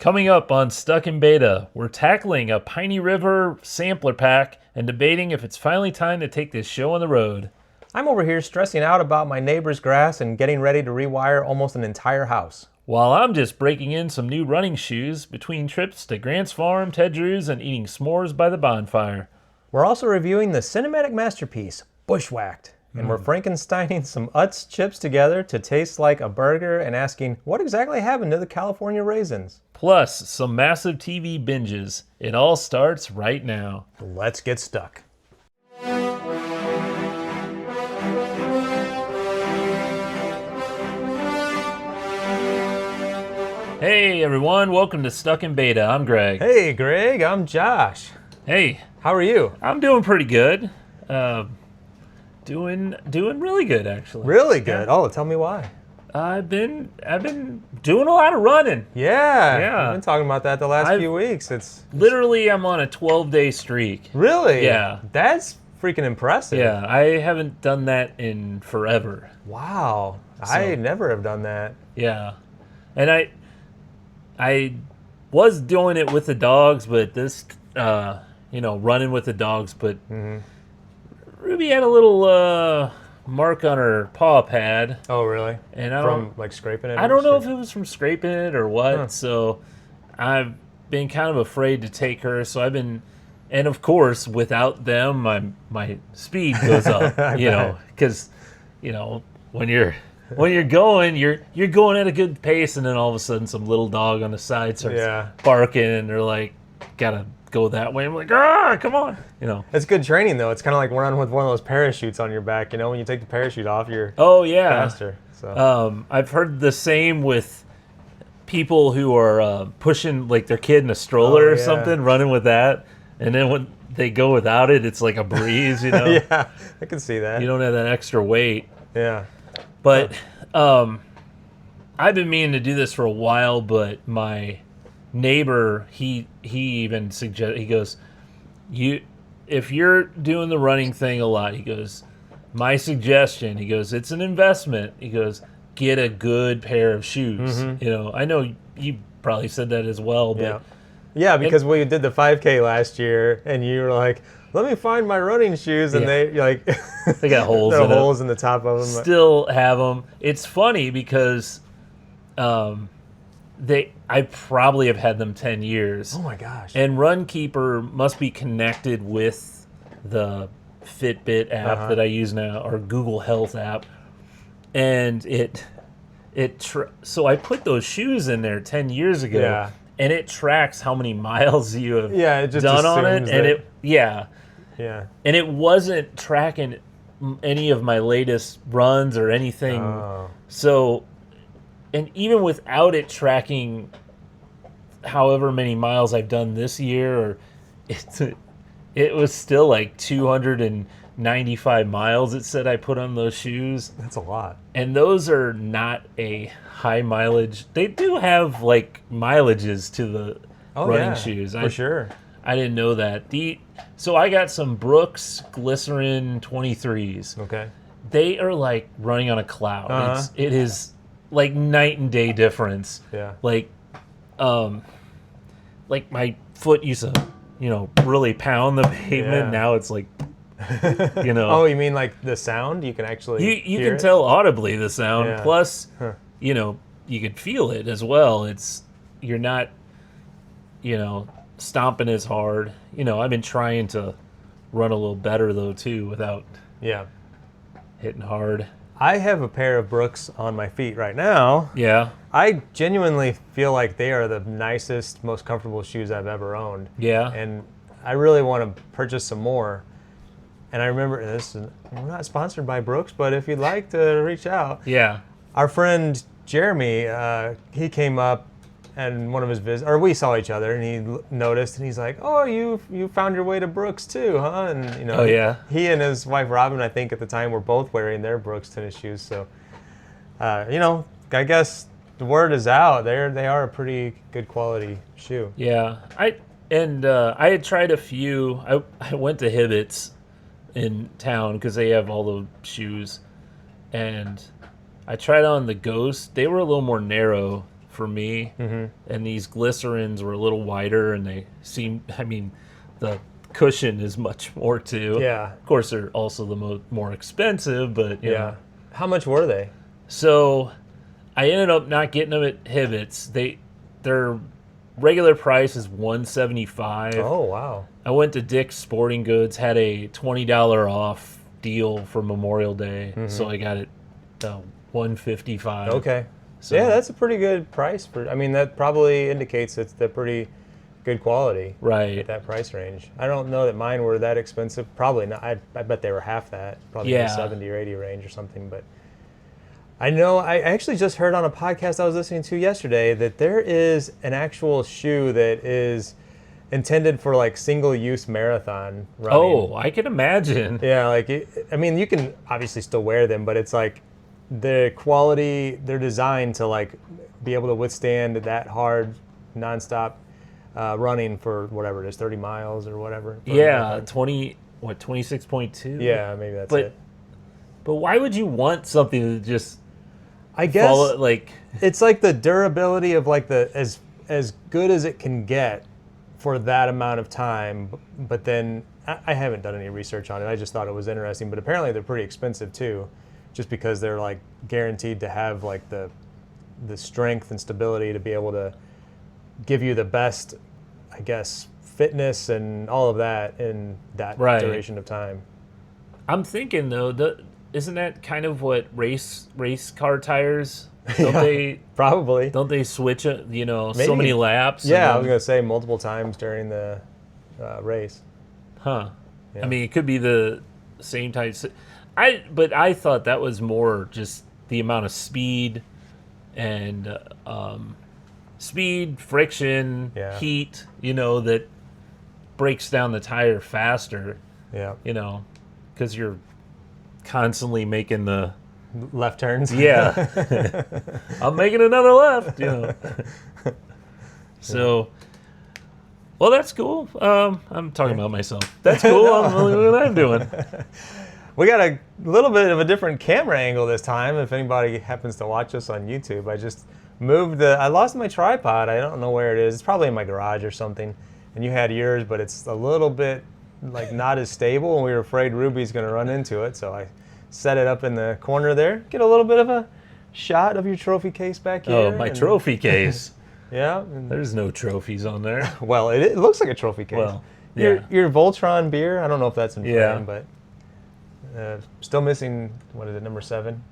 Coming up on Stuck in Beta, we're tackling a Piney River sampler pack and debating if it's finally time to take this show on the road. I'm over here stressing out about my neighbor's grass and getting ready to rewire almost an entire house. While I'm just breaking in some new running shoes between trips to Grant's Farm, Ted Drew's, and eating s'mores by the bonfire. We're also reviewing the cinematic masterpiece, Bushwhacked. And we're Frankensteining some Utz chips together to taste like a burger and asking what exactly happened to the California raisins. Plus, some massive TV binges. It all starts right now. Let's get stuck. Hey everyone, welcome to Stuck in Beta. I'm Greg. Hey Greg, I'm Josh. Hey. How are you? I'm doing pretty good. Doing really good actually. Really good? Yeah. Oh, tell me why. I've been doing a lot of running. Yeah. I've been talking about that the last few weeks. Literally I'm on a 12-day streak. Really? Yeah. That's freaking impressive. Yeah, I haven't done that in forever. Wow. I never have done that. Yeah. And I was doing it with the dogs, but this running with the dogs, but Ruby had a little mark on her paw pad. Oh, really? And from like scraping it? I don't know if it was from scraping it or what. So I've been kind of afraid to take her. So I've been, and of course, without them, my speed goes up. Because when you're going, you're going at a good pace, and then all of a sudden, some little dog on the side starts barking, and they're like, gotta go that way. I'm like, come on, It's good training though. It's kind of like running with one of those parachutes on your back. When you take the parachute off, you're faster. So I've heard the same with people who are pushing like their kid in a stroller or something, running with that, and then when they go without it, it's like a breeze. Yeah, I can see that. You don't have that extra weight. Yeah. But I've been meaning to do this for a while, but my neighbor, he even suggested, he goes, if you're doing the running thing a lot, he goes, my suggestion, he goes, it's an investment. He goes, get a good pair of shoes. I know you probably said that as well. But yeah, because we did the 5K last year, and you were like, let me find my running shoes, and they got holes. There are holes in the top of them. Still have them. It's funny because I probably have had them 10 years. Oh my gosh! And Runkeeper must be connected with the Fitbit app that I use now, or Google Health app, and so I put those shoes in there 10 years ago. Yeah. And it tracks how many miles you have it just done on it, and Yeah. And it wasn't tracking any of my latest runs or anything. Oh. So, and even without it tracking however many miles I've done this year, it was still like 295 miles it said I put on those shoes. That's a lot. And those are not a high mileage. They do have like mileages to the running shoes. For sure. I didn't know that. So I got some Brooks Glycerin 23s. Okay. They are like running on a cloud. It is like night and day difference. Yeah. Like my foot used to, really pound the pavement. Yeah. Now it's like, Oh, you mean like the sound? You can actually you hear can it? tell audibly the sound. Yeah. Plus, you can feel it as well. You're not, stomping as hard. I've been trying to run a little better though too without hitting hard. I have a pair of Brooks on my feet right now. Yeah. I genuinely feel like they are the nicest, most comfortable shoes I've ever owned. Yeah. And I really want to purchase some more. And I remember we're not sponsored by Brooks, but if you'd like to reach out. Yeah. Our friend Jeremy, he came up and one of his visits, or we saw each other, and he noticed, and he's like, "Oh, you found your way to Brooks too, huh?" And oh yeah, he and his wife Robin, I think at the time, were both wearing their Brooks tennis shoes. So, I guess the word is out. They are a pretty good quality shoe. Yeah, I had tried a few. I went to Hibbett's in town because they have all the shoes, and I tried on the Ghost. They were a little more narrow for me, and these glycerins were a little wider, and they seem. I mean, the cushion is much more too. Yeah. Of course, they're also the more expensive, but you know. How much were they? So, I ended up not getting them at Hibbett's. Their regular price is $175. Oh wow. I went to Dick's Sporting Goods, had a $20 off deal for Memorial Day, so I got it $155. Okay. So, yeah, that's a pretty good price for. I mean, that probably indicates it's the pretty good quality. right. At that price range. I don't know that mine were that expensive. Probably not. I bet they were half that. Probably in the 70 or 80 range or something. But I know I actually just heard on a podcast I was listening to yesterday that there is an actual shoe that is intended for like single-use marathon running. Oh, I can imagine. Yeah, like I mean, you can obviously still wear them, but it's like the quality. They're designed to like be able to withstand that hard, nonstop running for whatever it is, 30 miles or whatever. Yeah, 26.2? Yeah, maybe that's But it. But why would you want something to just I guess follow, like... it's like the durability of like the as good as it can get for that amount of time. But then I haven't done any research on it. I just thought it was interesting. But apparently they're pretty expensive too, just because they're like guaranteed to have like the strength and stability to be able to give you the best, I guess, fitness and all of that in that duration of time. I'm thinking though, isn't that kind of what race car tires? Don't they probably? Don't they switch it? You know, Maybe. so many laps. Yeah, I was gonna say multiple times during the race. Huh? Yeah. I mean, it could be the same type. But I thought that was more just the amount of speed and friction, heat. You know, that breaks down the tire faster. Yeah. You know, because you're constantly making the left turns. Yeah. I'm making another left, you know. So, well, that's cool. I'm talking about myself. That's cool. Look what I'm doing. We got a little bit of a different camera angle this time. If anybody happens to watch us on YouTube, I just moved I lost my tripod. I don't know where it is. It's probably in my garage or something. And you had yours, but it's a little bit like not as stable, and we were afraid Ruby's going to run into it. So I set it up in the corner there. Get a little bit of a shot of your trophy case back here. Oh, my trophy case. Yeah. There's no trophies on there. Well, it looks like a trophy case. Well, yeah. Your Voltron beer, I don't know if that's in frame, but still missing, what is it, number 7?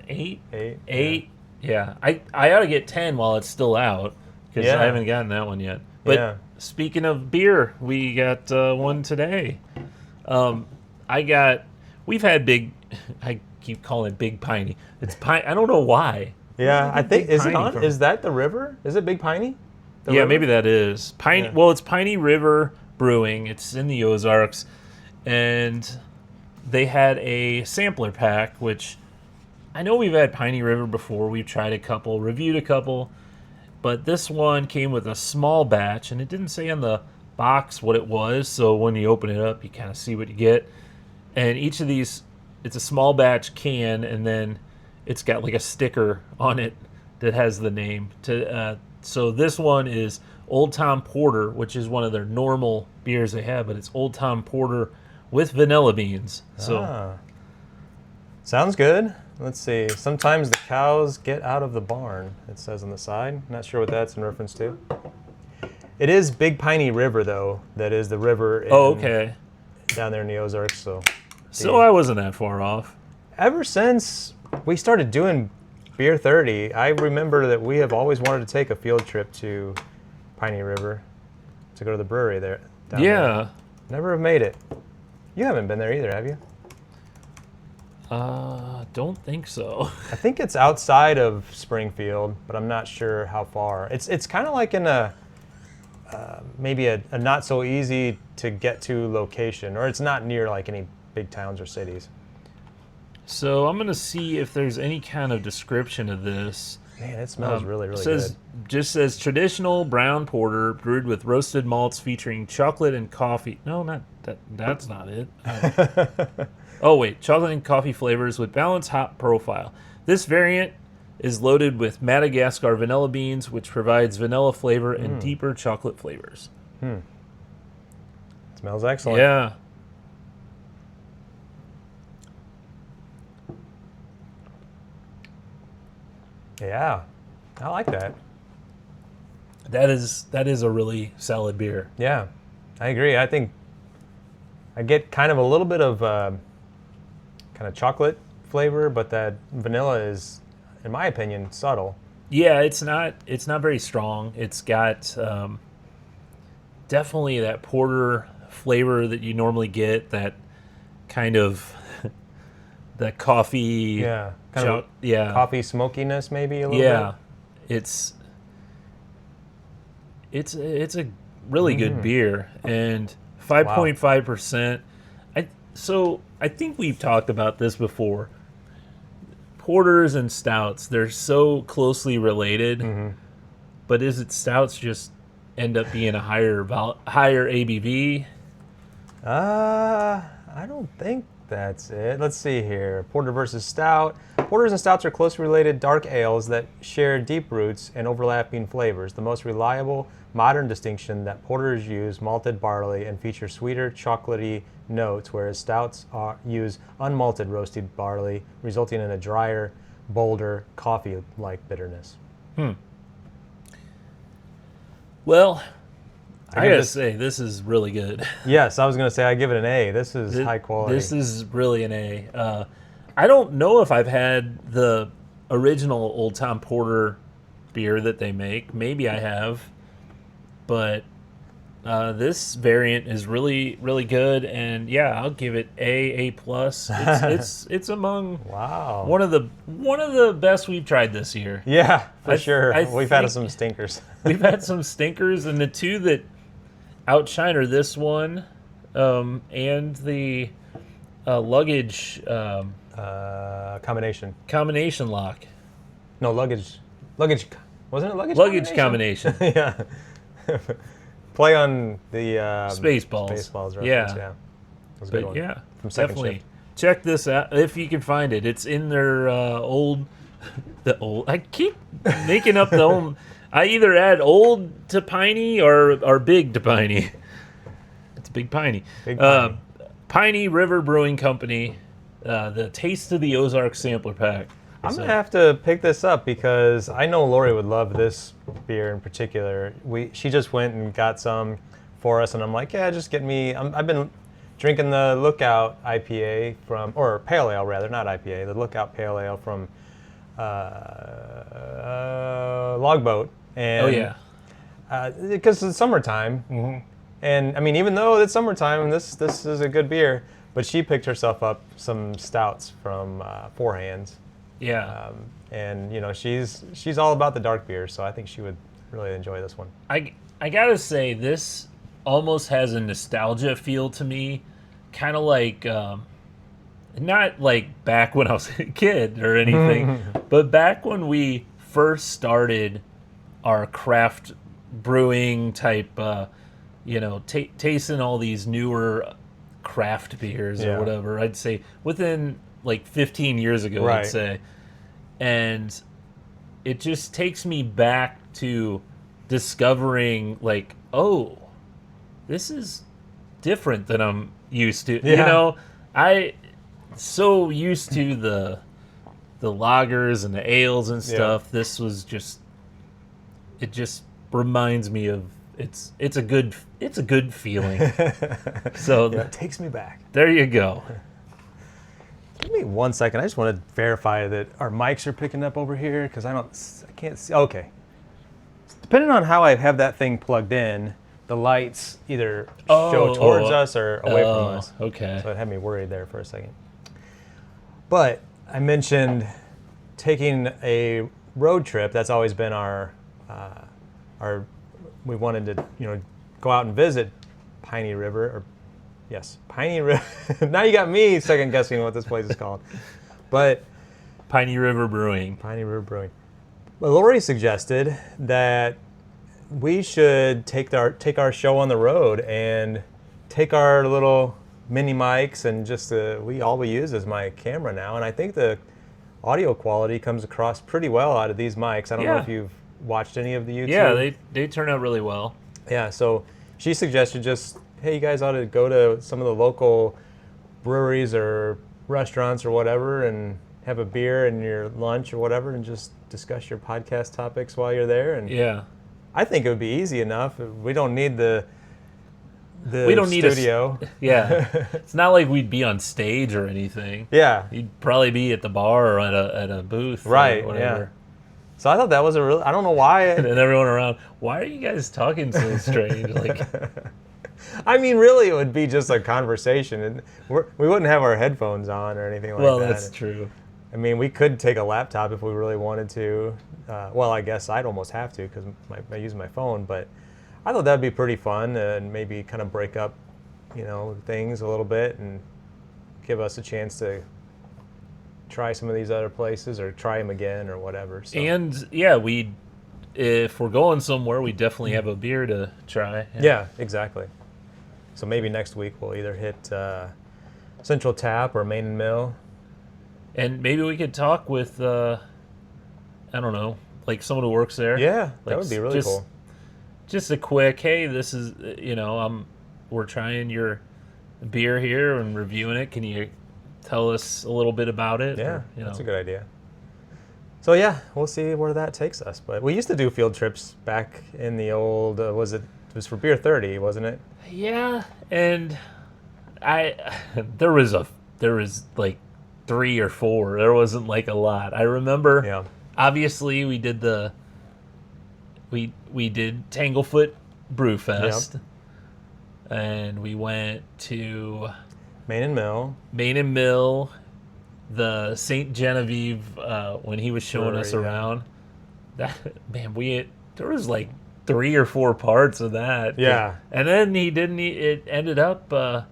8. 8. 8. Yeah. I ought to get 10 while it's still out, because I haven't gotten that one yet. But speaking of beer, we got one today. We've had I keep calling it Big Piney. It's I don't know why. Yeah, I think, is that the river? Is it Big Piney? Yeah, maybe that is. Well, it's Piney River Brewing. It's in the Ozarks. And they had a sampler pack, which I know we've had Piney River before. We've tried a couple, reviewed a couple. But this one came with a small batch, and it didn't say on the box what it was. So when you open it up, you kind of see what you get. And each of these, it's a small batch can, and then it's got like a sticker on it that has the name. So this one is Old Tom Porter, which is one of their normal beers they have, but it's Old Tom Porter with vanilla beans. So sounds good. Let's see. Sometimes the cows get out of the barn, it says on the side. Not sure what that's in reference to. It is Big Piney River, though. That is the river down there in the Ozarks. So I wasn't that far off. Ever since we started doing Beer 30, I remember that we have always wanted to take a field trip to Piney River to go to the brewery there. There. Never have made it. You haven't been there either, have you? Don't think so. I think it's outside of Springfield, but I'm not sure how far. It's kind of like in a maybe a not so easy to get to location, or it's not near like any big towns or cities. So I'm gonna see if there's any kind of description of this. Man, it smells really good. Just says traditional brown porter brewed with roasted malts featuring chocolate and coffee. No, not that. That's not it. Oh wait, chocolate and coffee flavors with balanced hop profile. This variant is loaded with Madagascar vanilla beans, which provides vanilla flavor and deeper chocolate flavors. Smells excellent. Yeah. Yeah, I like that. That is a really solid beer. Yeah, I agree. I think I get kind of a little bit of kind of chocolate flavor, but that vanilla is, in my opinion, subtle. Yeah, it's not very strong. It's got definitely that porter flavor that you normally get, that kind of that coffee. Yeah, kind of coffee smokiness maybe a little bit. Yeah, it's a really good beer, and 5.5%. I think we've talked about this before. Porters and stouts, they're so closely related, but is it stouts just end up being a higher ABV? I don't think that's it. Let's see here. Porter versus stout. Porters and stouts are closely related dark ales that share deep roots and overlapping flavors. The most reliable modern distinction that porters use malted barley and feature sweeter, chocolatey notes, whereas stouts use unmalted roasted barley, resulting in a drier, bolder, coffee-like bitterness. Well, I gotta say, this is really good. Yes, I was gonna say I give it an A. This is high quality. This is really an A. I don't know if I've had the original Old Tom Porter beer that they make. Maybe I have, but this variant is really, really good. And yeah, I'll give it A plus. It's among one of the best we've tried this year. Yeah, for sure. We've had some stinkers. We've had some stinkers, and the two that outshine are this one and the luggage combination lock. No, luggage. Wasn't it luggage combination? Yeah. Play on the Spaceballs reference. Yeah. That was a good one. Yeah, From Second definitely. Shift. Check this out if you can find it. It's in their I keep making up the old. I either add old to Piney or big to Piney. It's Big Piney. Piney River Brewing Company, the Taste of the Ozark Sampler Pack. I'm going to have to pick this up because I know Lori would love this beer in particular. She just went and got some for us, and I'm like, yeah, just get me. I've been drinking the Lookout IPA or Pale Ale rather, not IPA, the Lookout Pale Ale from Logboat. And, because it's summertime. And I mean, even though it's summertime, this is a good beer. But she picked herself up some stouts from Four Hands. Yeah. And you know, she's all about the dark beer, so I think she would really enjoy this one. I gotta say, this almost has a nostalgia feel to me, kind of like not like back when I was a kid or anything, but back when we first started our craft brewing type, tasting all these newer craft beers or whatever. I'd say within like 15 years ago, I'd say. And it just takes me back to discovering, like, oh, this is different than I'm used to. You know, I so used to the lagers and the ales and stuff. This was just, it just reminds me of it's a good feeling. So it takes me back. There you go. Give me 1 second. I just want to verify that our mics are picking up over here because I can't see. Okay. Depending on how I have that thing plugged in, the lights either show towards us or away from us. Okay. So it had me worried there for a second. But I mentioned taking a road trip. That's always been our we wanted to go out and visit Piney River Piney River. Now you got me second guessing what this place is called. But Piney River Brewing. Well, Lori suggested that we should take our show on the road and take our little mini mics and just all we use is my camera now. And I think audio quality comes across pretty well out of these mics. I don't know Yeah. if you've watched any of the YouTube. Yeah, they turn out really well. Yeah, so she suggested just, hey, you guys ought to go to some of the local breweries or restaurants or whatever and have a beer and your lunch or whatever and just discuss your podcast topics while you're there. And Yeah. I think it would be easy enough. We don't need the We don't need studio. Yeah. It's not like we'd be on stage or anything. Yeah. You'd probably be at the bar or at a booth. Right, Or whatever. yeah. So I thought that was I don't know why. And everyone around, why are you guys talking so strange? Like, I mean, really, it would be just a conversation, and we wouldn't have our headphones on or anything like well, that. that's true. I mean, we could take a laptop if we really wanted to. Well, I guess I'd almost have to because I use my phone. But I thought that'd be pretty fun and maybe kind of break up, things a little bit and give us a chance to try some of these other places or try them again or whatever. So. And yeah, if we're going somewhere, we definitely have a beer to try. Yeah, exactly. So maybe next week we'll either hit Central Tap or Main and Mill. And maybe we could talk with, I don't know, like someone who works there. Yeah, Like, that would be really cool. Just a quick, hey, this is, we're trying your beer here and reviewing it. Can you tell us a little bit about it? Yeah, Or, that's a good idea. So yeah, we'll see where that takes us. But we used to do field trips back in the old, it was for Beer 30, wasn't it? Yeah, and there was like 3 or 4. There wasn't like a lot. I remember. Yeah. Obviously, we did we did Tanglefoot Brewfest, and we went to Main and Mill, the St. Genevieve when he was showing us Brewery, around. That man, there was like 3 or 4 parts of that. Yeah. And then it ended up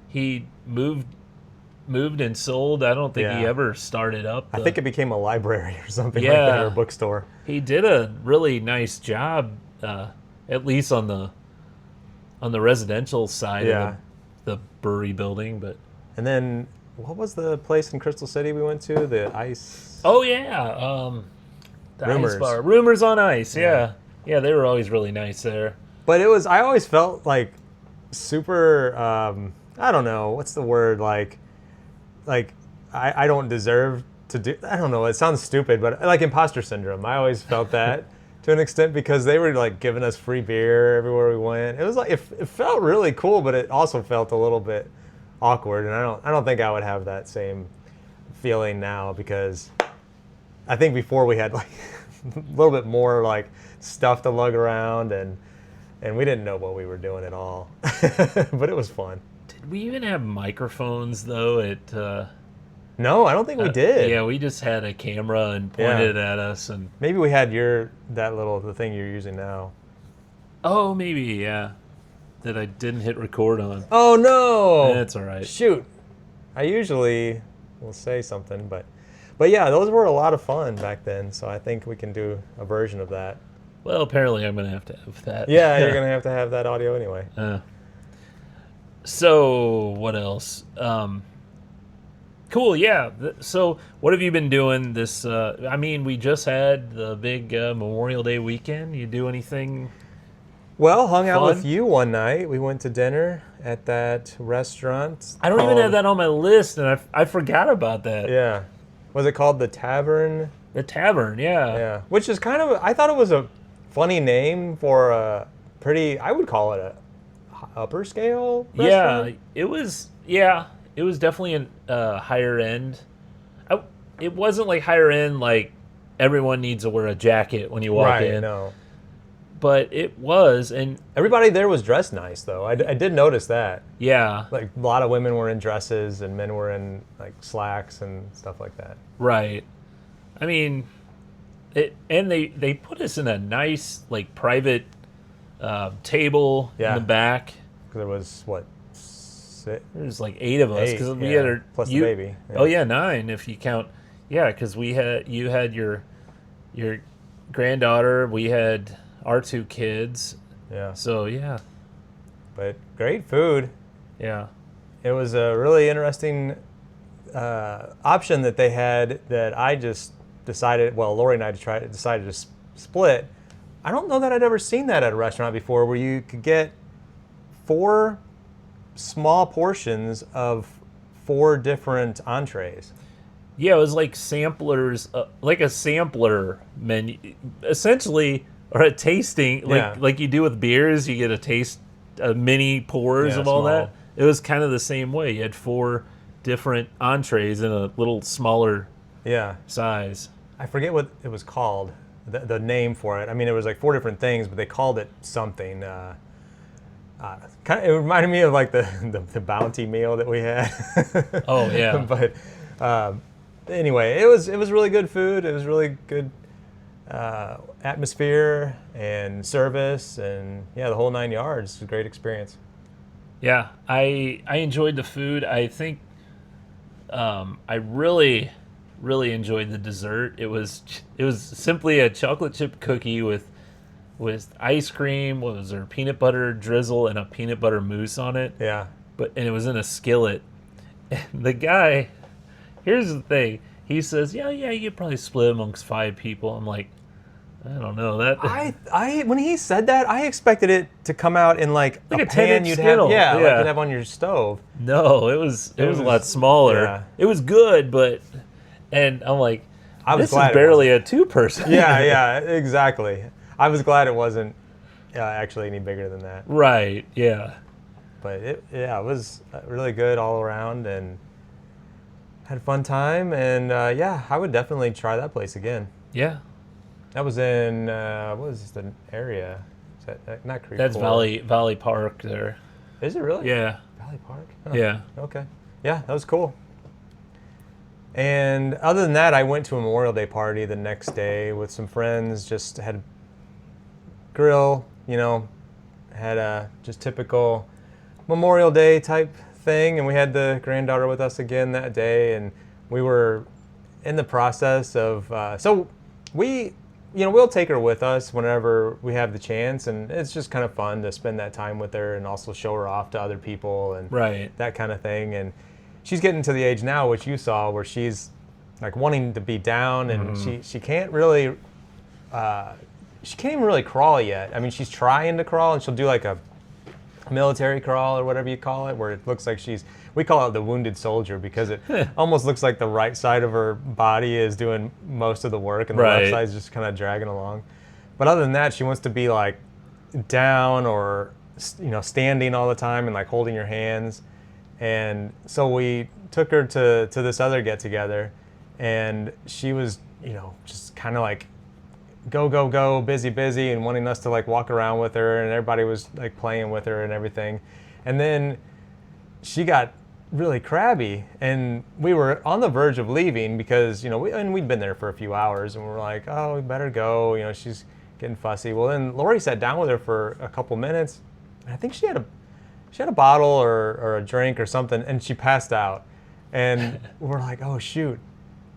he moved and sold. I don't think he Yeah. ever started up. I think it became a library or something like that, or a bookstore. He did a really nice job, at least on the residential side of the brewery building. But And then, what was the place in Crystal City we went to? The Ice... oh yeah, the Rumors. Ice Bar. Rumors on Ice. Yeah, they were always really nice there. But I always felt like super, I don't know, what's the word, like I don't deserve to do, I don't know, it sounds stupid, but like imposter syndrome. I always felt that to an extent because they were like giving us free beer everywhere we went. It was like, it felt really cool, but it also felt a little bit awkward. And I don't think I would have that same feeling now because I think before we had like a little bit more like stuff to lug around and we didn't know what we were doing at all, but it was fun. Did we even have microphones though? No, I don't think we did. Yeah, we just had a camera and pointed at us, and Maybe we had the thing you're using now. oh, maybe yeah, that I didn't hit record on. Oh no! That's all right. Shoot, I usually will say something, but yeah, those were a lot of fun back then. So I think we can do a version of that. Well, apparently I'm gonna have to have that. Yeah, you're gonna have to have that audio anyway. So what else? Cool, yeah. So what have you been doing this? I mean, we just had the big Memorial Day weekend. You do anything? Well, hung out Fun? with you one night. We went to dinner at that restaurant. I don't even have that on my list, and I forgot about that. Yeah. Was it called the Tavern? The Tavern, yeah. Yeah. Which is kind of, I thought it was a funny name for a pretty, I would call it a upper scale restaurant. Yeah, it was. Yeah, it was definitely a higher end. It wasn't like higher end, like everyone needs to wear a jacket when you walk in. No. But it was, and Everybody there was dressed nice, though. I did notice that. yeah, Like, a lot of women were in dresses and men were in, like, slacks and stuff like that. right. I mean, they put us in a nice, like, private table in Yeah. the back. There was, what, 6? There was like 8 of us because we had our plus the baby. Yeah. Oh yeah, 9 if you count. Yeah, because you had your granddaughter, we had our 2 kids. Yeah. So yeah, But great food. yeah. It was a really interesting option that they had that I just decided, well, Lori and I decided to split. I don't know that I'd ever seen that at a restaurant before, where you could get 4 small portions of 4 different entrees. Yeah, it was like samplers, like a sampler menu, essentially, or a tasting, like you do with beers. You get a taste, mini pours of all small. that. It was kind of the same way. You had 4 different entrees in a little smaller size. I forget what it was called, the name for it. I mean, it was like 4 different things, but they called it something. It reminded me of like the bounty meal that we had. Oh yeah. But anyway, it was really good food. It was really good atmosphere and service, and the whole 9 yards. It was a great experience. Yeah, I enjoyed the food. I think I really enjoyed the dessert. It was simply a chocolate chip cookie with ice cream. What was there? Peanut butter drizzle and a peanut butter mousse on it. Yeah. And it was in a skillet. And the guy, here's the thing. He says, "Yeah, you could probably split amongst 5 people." I'm like, I don't know that. I when he said that, I expected it to come out in like a pan you'd skittle. have, like you'd have on your stove. No, it was a lot smaller. Yeah. It was good, and I'm like, this is glad barely a 2-person. Yeah, exactly. I was glad it wasn't actually any bigger than that. Right. Yeah. But it was really good all around, and had a fun time. And I would definitely try that place again. Yeah. That was in what was the area? Is that not Creek? That's Valley Park there. Is it really? Yeah. Valley Park. Oh, yeah. Okay. Yeah, that was cool. And other than that, I went to a Memorial Day party the next day with some friends. Just had a grill, had a just typical Memorial Day type thing, and we had the granddaughter with us again that day, and we were in the process of so we'll take her with us whenever we have the chance, and it's just kind of fun to spend that time with her and also show her off to other people and that kind of thing. And she's getting to the age now, which you saw, where she's like wanting to be down, and she can't really she can't even really crawl yet. I mean, she's trying to crawl, and she'll do like a military crawl or whatever you call it, where it looks like we call it the wounded soldier, because it almost looks like the right side of her body is doing most of the work, and the left side is just kind of dragging along. But other than that, she wants to be like down or standing all the time and like holding your hands. And so we took her to this other get together, and she was just kind of like go, busy, and wanting us to like walk around with her, and everybody was like playing with her and everything. And then she got really crabby, and we were on the verge of leaving because we'd been there for a few hours, and we were like, oh, we better go. She's getting fussy. Well, then Lori sat down with her for a couple minutes, and I think she had a bottle or a drink or something, and she passed out. And we're like, oh shoot.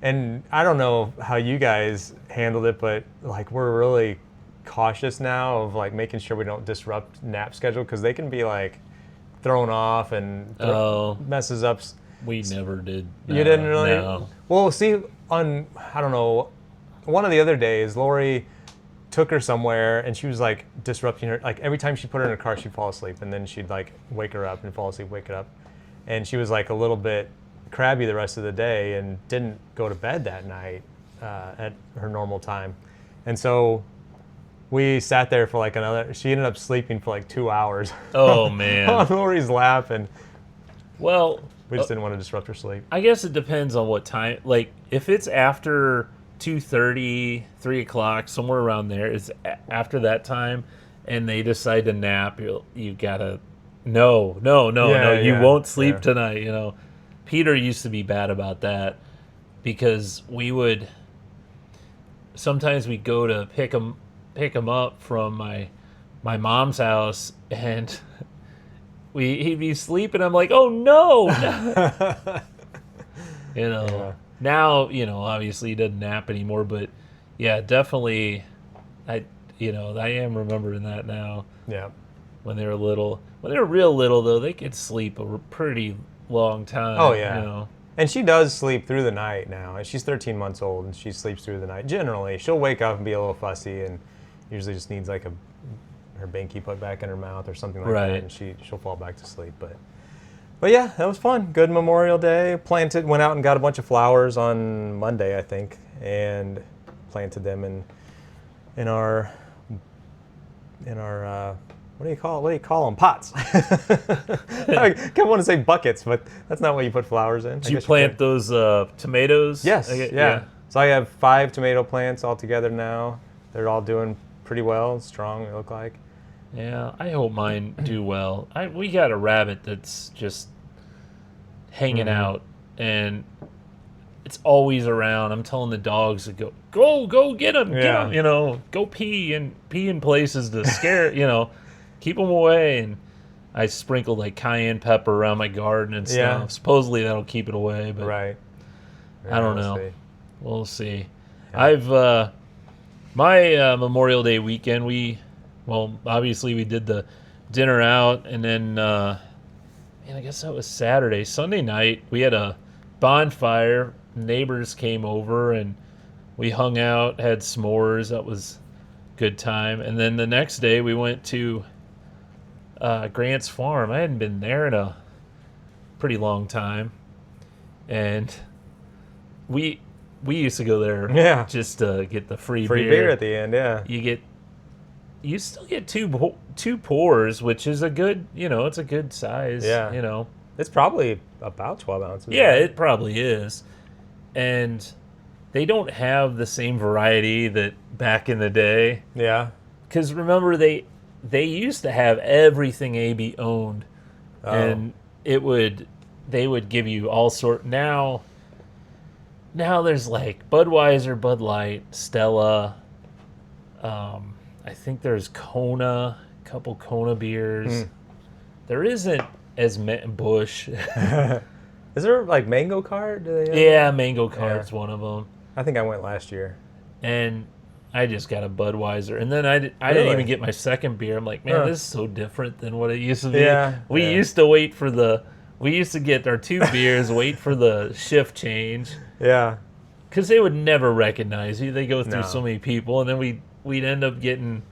And I don't know how you guys handled it, but like we're really cautious now of like making sure we don't disrupt nap schedule, because they can be like thrown off and messes up. We never did. You didn't really? No. Well, see, I don't know, one of the other days, Lori took her somewhere, and she was like disrupting her. Like every time she put her in her car, she'd fall asleep, and then she'd like wake her up and fall asleep, wake her up. And she was like a little bit crabby the rest of the day and didn't go to bed that night at her normal time. And so we sat there for like she ended up sleeping for like 2 hours. Oh man. On Lori's lap, and well, we just didn't want to disrupt her sleep. I guess it depends on what time. Like if it's after 2:30, 3 o'clock, somewhere around there, is after that time, and they decide to nap, you gotta no, you won't sleep tonight. Peter used to be bad about that, because sometimes we'd go to pick him up from my mom's house, and he'd be sleeping. I'm like, oh no. Now, obviously he doesn't nap anymore, but yeah, definitely I am remembering that now. Yeah. When they were little. When they were real little though, they could sleep a pretty long time. Oh yeah. And she does sleep through the night now. She's 13 months old, and she sleeps through the night. Generally, she'll wake up and be a little fussy, and usually just needs like her binky put back in her mouth or something like that, and she'll fall back to sleep. But yeah, that was fun. Good Memorial Day. Went out and got a bunch of flowers on Monday, I think, and planted them in our what do you call them? Pots. I kept wanting to say buckets, but that's not what you put flowers in. Did you plant those tomatoes? Yes. Yeah. So I have 5 tomato plants all together now. They're all doing pretty well, strong. It look like. Yeah, I hope mine do well. We got a rabbit that's just hanging out, and it's always around. I'm telling the dogs to go get him, get him, go pee in places to scare, keep them away. And I sprinkled like cayenne pepper around my garden and stuff. Yeah. Supposedly that'll keep it away, but right. I don't know. We'll see. Yeah. I've my Memorial Day weekend. Obviously we did the dinner out, and then I guess that was Saturday. Sunday night we had a bonfire. Neighbors came over and we hung out, had s'mores. That was a good time. And then the next day we went to Grant's Farm. I hadn't been there in a pretty long time, and we used to go there just to get the free beer at the end. Yeah, you still get two pours, which is a good, it's a good size. Yeah, it's probably about 12 ounces. Yeah, it probably is. And they don't have the same variety that back in the day. Yeah. Because remember, they used to have everything AB owned. Oh. And they would give you all sort. Now there's like Budweiser, Bud Light, Stella. I think there's Kona, a couple Kona beers. There isn't as Bush. Is there like Mango Cart? Mango Cart's one of them. I think I went last year. And I just got a Budweiser. And then I didn't even get my second beer. I'm like, man, this is so different than what it used to be. Yeah. We used to get our 2 beers, wait for the shift change. Yeah. Because they would never recognize you. They go through so many people. And then we'd end up getting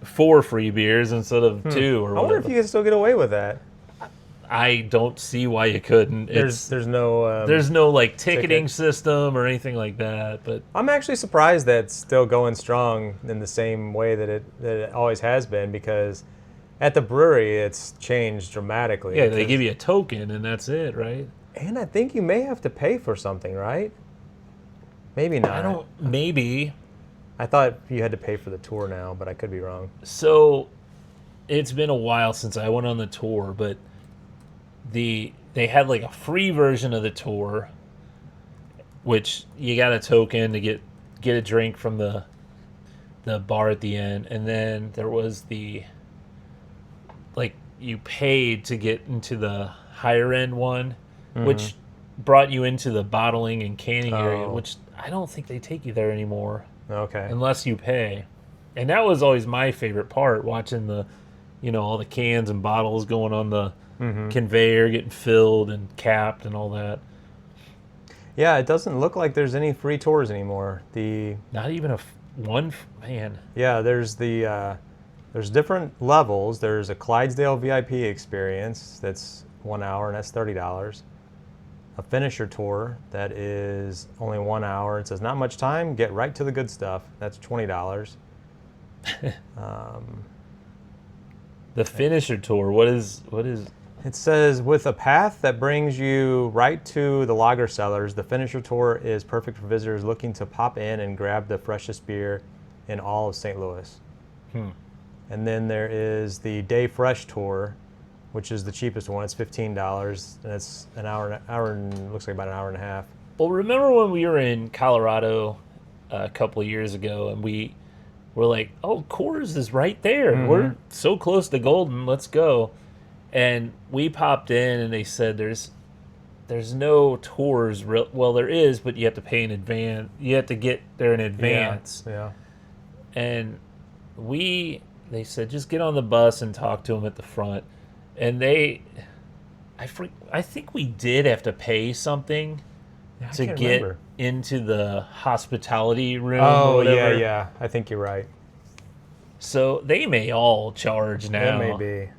4 free beers instead of 2 or whatever. I wonder if you can still get away with that. I don't see why you couldn't. There's no like ticketing system or anything like that. But I'm actually surprised that it's still going strong in the same way that it always has been, because at the brewery it's changed dramatically. Yeah, they give you a token and that's it, right? And I think you may have to pay for something, right? Maybe not. Maybe. I thought you had to pay for the tour now, but I could be wrong. So it's been a while since I went on the tour, but they had like a free version of the tour, which you got a token to get a drink from the bar at the end, and then there was the you paid to get into the higher end one, which brought you into the bottling and canning area, which I don't think they take you there anymore. Okay. Unless you pay. And that was always my favorite part, watching the all the cans and bottles going on the conveyor, getting filled and capped and all that. Yeah, it doesn't look like there's any free tours anymore. Not even one, man. Yeah, there's different levels. There's a Clydesdale VIP experience that's 1 hour, and that's $30. A finisher tour that is only 1 hour. It says not much time, get right to the good stuff. That's $20. The finisher tour, what is? It says, with a path that brings you right to the lager cellars, the finisher tour is perfect for visitors looking to pop in and grab the freshest beer in all of St. Louis. And then there is the Day Fresh tour, which is the cheapest one. It's $15, and it's an hour and looks like about an hour and a half. Well, remember when we were in Colorado a couple of years ago, and we were like, oh, Coors is right there. We're so close to Golden. Let's go. And we popped in, and they said there's no tours. Well, there is, but you have to pay in advance. You have to get there in advance. Yeah. And they said, just get on the bus and talk to them at the front. And I I think we did have to pay something I to can't get remember. into the hospitality room or Oh, whatever. yeah. I think you're right. So they may all charge It may now. be.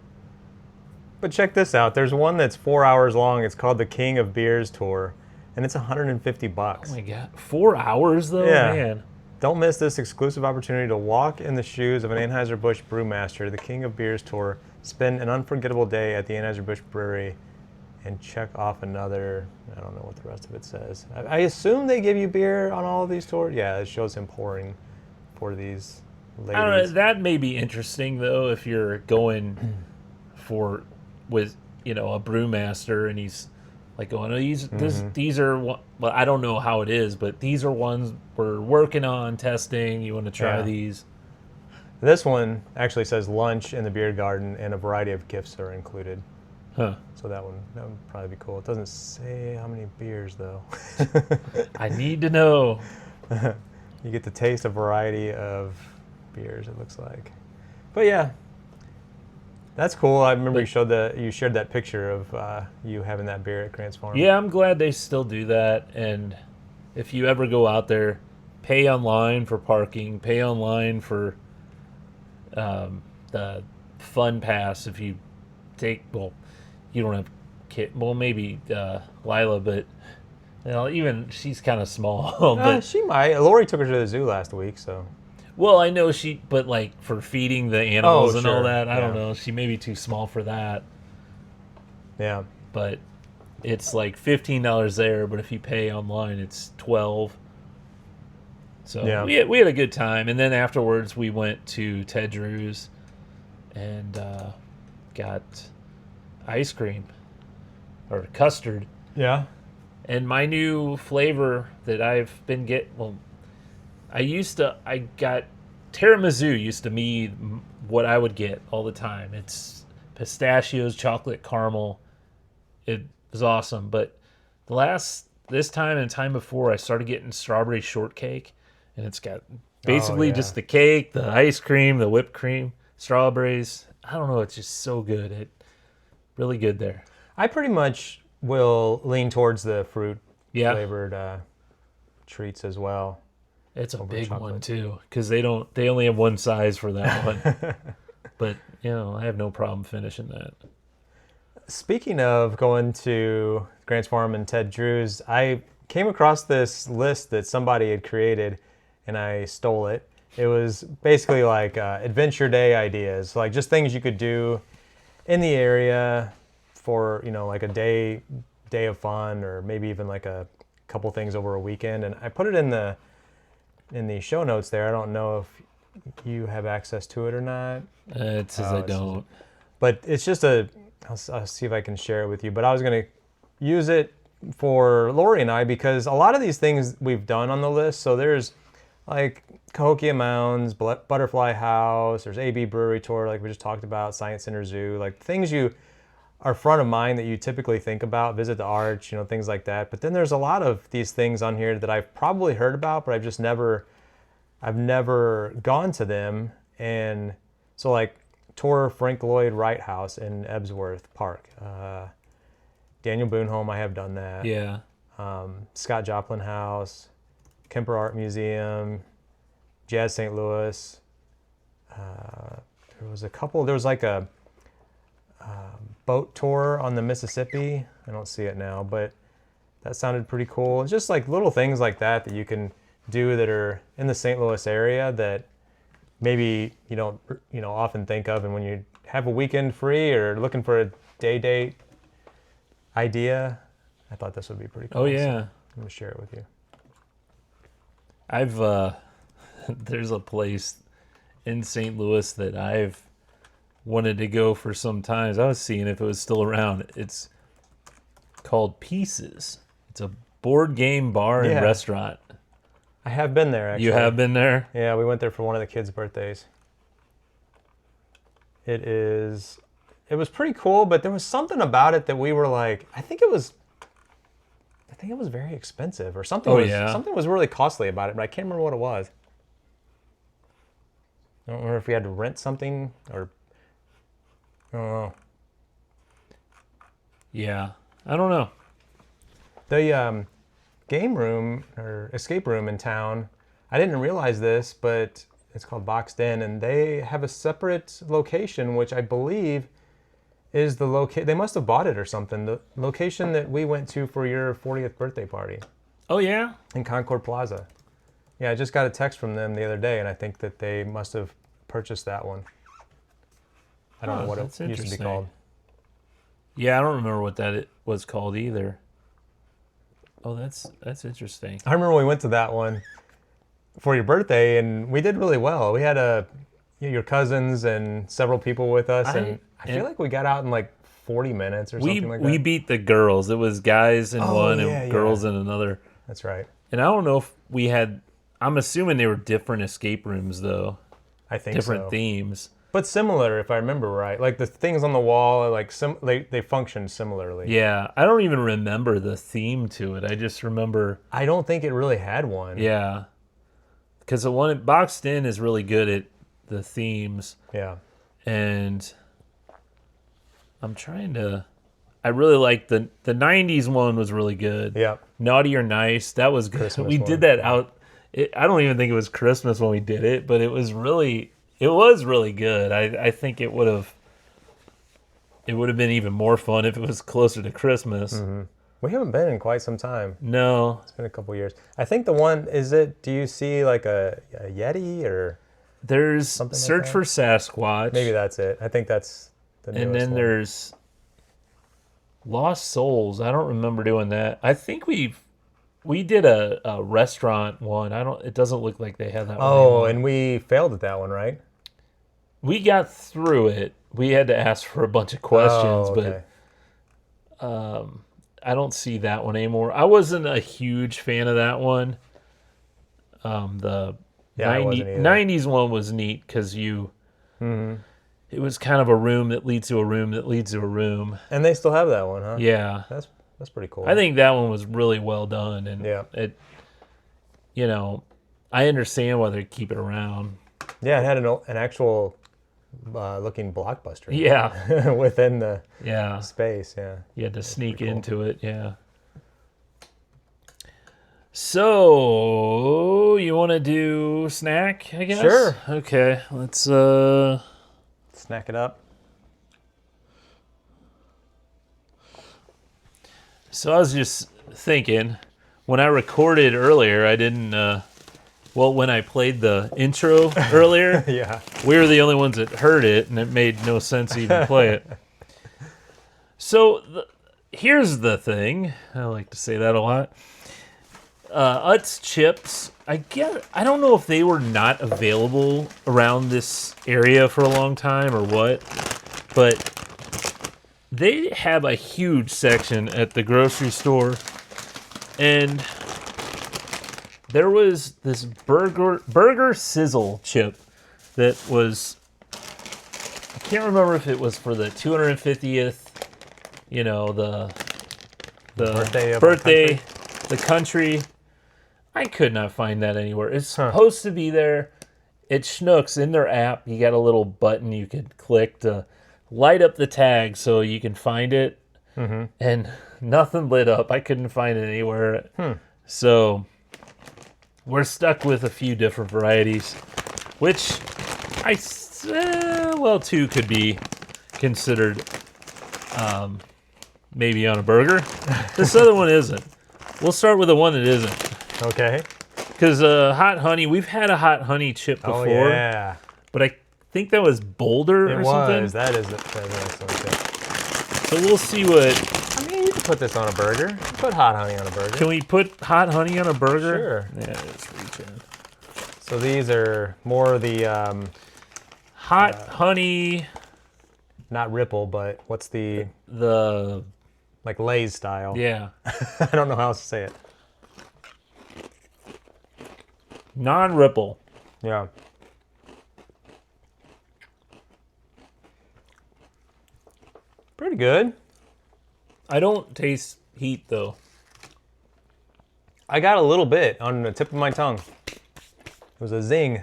But check this out. There's one that's 4 hours long. It's called the King of Beers Tour, and it's $150. Oh my god, 4 hours though, Yeah. man. Don't miss this exclusive opportunity to walk in the shoes of an Anheuser-Busch brewmaster, the King of Beers Tour. Spend an unforgettable day at the Anheuser-Busch Brewery and check off another. I don't know what the rest of it says. I assume they give you beer on all of these tours. Yeah, it shows him pouring for these I don't know. ladies. That may be interesting though if you're going for with a brewmaster and he's like going, oh, these are well, I don't know how it is, but these are ones we're working on testing. You want to try Yeah. these? This one actually says lunch in the beer garden and a variety of gifts are included. Huh. So that would probably be cool. It doesn't say how many beers though. I need to know. You get to taste a variety of beers, it looks like. But yeah, that's cool. I remember you shared that picture of you having that beer at Grant's Farm. Yeah, I'm glad they still do that. And if you ever go out there, pay online for parking, pay online for the fun pass. If you take, well, you don't have kid. Well, maybe Lila, but even she's kind of small. But She might. Lori took her to the zoo last week, so. well, I know but like for feeding the animals and all sure. that, I don't Yeah. know. She may be too small for that. Yeah. But it's like $15 there. But if you pay online, it's $12. So Yeah. we had a good time, and then afterwards we went to Ted Drew's and got ice cream or custard. Yeah. And my new flavor that I've been I got tiramisu used to be what I would get all the time. It's pistachios, chocolate caramel. It was awesome, but this time and time before I started getting strawberry shortcake, and it's got basically yeah. just the cake, the ice cream, the whipped cream, strawberries. I don't know, it's just so good. It really good there. I pretty much will lean towards the fruit Yeah. flavored treats as well. It's a big one chocolate. too, because they only have one size for that one. But I have no problem finishing that. Speaking of going to Grant's Farm and Ted Drew's, I came across this list that somebody had created, and I stole it. It was basically like adventure day ideas, like just things you could do in the area for like a day of fun, or maybe even like a couple things over a weekend. And I put it in the show notes there. I don't know if you have access to it or not. It says I don't. But it's just I'll see if I can share it with you. But I was going to use it for Lori and I because a lot of these things we've done on the list. So there's like Cahokia Mounds, Butterfly House, there's AB Brewery Tour, like we just talked about, Science Center Zoo, like things you are front of mind that you typically think about, visit the Arch, things like that. But then there's a lot of these things on here that I've probably heard about, but I've never gone to them. And so like tour Frank Lloyd Wright House in Ebsworth Park. Daniel Boone Home, I have done that. Yeah. Scott Joplin House, Kemper Art Museum, Jazz St. Louis. There was like a boat tour on the Mississippi. I don't see it now, but that sounded pretty cool. It's just like little things like that you can do that are in the St. Louis area that maybe you don't often think of. And when you have a weekend free or looking for a day date idea, I thought this would be pretty cool. Oh yeah. So I'm gonna share it with you. I've there's a place in St. Louis that I've wanted to go for some times. I was seeing if it was still around. It's called Pieces. It's a board game bar and restaurant. I have been there, actually. You have been there? Yeah, we went there for one of the kids' birthdays. It was pretty cool, but there was something about it that we were like, I think it was very expensive or something. Something was really costly about it, but I can't remember what it was. I don't remember if we had to rent something or I don't know. Yeah, I don't know. The game room or escape room in town, I didn't realize this, but it's called Boxed In, and they have a separate location, which I believe is the location. They must have bought it or something. The location that we went to for your 40th birthday party. Oh, yeah? In Concord Plaza. Yeah, I just got a text from them the other day, and I think that they must have purchased that one. I don't know what it used to be called. Yeah, I don't remember what that was called either. Oh, that's interesting. I remember we went to that one for your birthday, and we did really well. We had your cousins and several people with us, and I feel like we got out in like 40 minutes or something like that. We beat the girls. It was guys in one and girls in another. That's right. And I don't know if we had... I'm assuming they were different escape rooms, though. I think different themes. But similar, if I remember right. Like the things on the wall, like they function similarly. Yeah, I don't even remember the theme to it. I just remember... I don't think it really had one. Yeah. Because the one at Boxed In is really good at the themes. Yeah. And I'm trying to... I really like the 90s one was really good. Yeah. Naughty or Nice, that was good. Christmas we did that out... I don't even think it was Christmas when we did it, but it was really good. I think it would have been even more fun if it was closer to Christmas. Mm-hmm. We haven't been in quite some time. No. It's been a couple years. I think the one, do you see like a Yeti or there's something Search for Sasquatch. Maybe that's it. I think that's the newest And then one. There's Lost Souls. I don't remember doing that. I think we did a restaurant one. It doesn't look like they had that one. Oh, and we failed at that one, right? We got through it. We had to ask for a bunch of questions, okay. But I don't see that one anymore. I wasn't a huge fan of that one. The 90s one was neat because it was kind of a room that leads to a room that leads to a room. And they still have that one, huh? Yeah. That's pretty cool. I think that one was really well done, and it, I understand why they keep it around. Yeah, it had an actual looking blockbuster. Yeah, within the space. Yeah, you had to sneak into it. Yeah. So you want to do snack? I guess. Sure. Okay, let's snack it up. So I was just thinking, when I recorded earlier, I didn't, when I played the intro earlier, we were the only ones that heard it, and it made no sense to even play it. So here's the thing. I like to say that a lot. Utz chips, I don't know if they were not available around this area for a long time or what, but they have a huge section at the grocery store, and there was this burger sizzle chip that was, I can't remember if it was for the 250th, the birthday, the country. I could not find that anywhere. It's supposed to be there. It's Schnucks in their app. You got a little button you could click to light up the tag so you can find it, and nothing lit up. I couldn't find it anywhere. So we're stuck with a few different varieties, which two could be considered maybe on a burger. This other one isn't. We'll start with the one that isn't. Okay. Because hot honey, we've had a hot honey chip before. Oh, yeah. But I think that was Boulder or something. That is excellent. So we'll see what... I mean, you can put this on a burger. You can put hot honey on a burger. Can we put hot honey on a burger? Sure. Yeah, let's reach in. So these are more the... hot honey... Not Ripple, but what's the... Like Lay's style. Yeah. I don't know how else to say it. Non-Ripple. Yeah. Pretty good. I don't taste heat, though. I got a little bit on the tip of my tongue. It was a zing.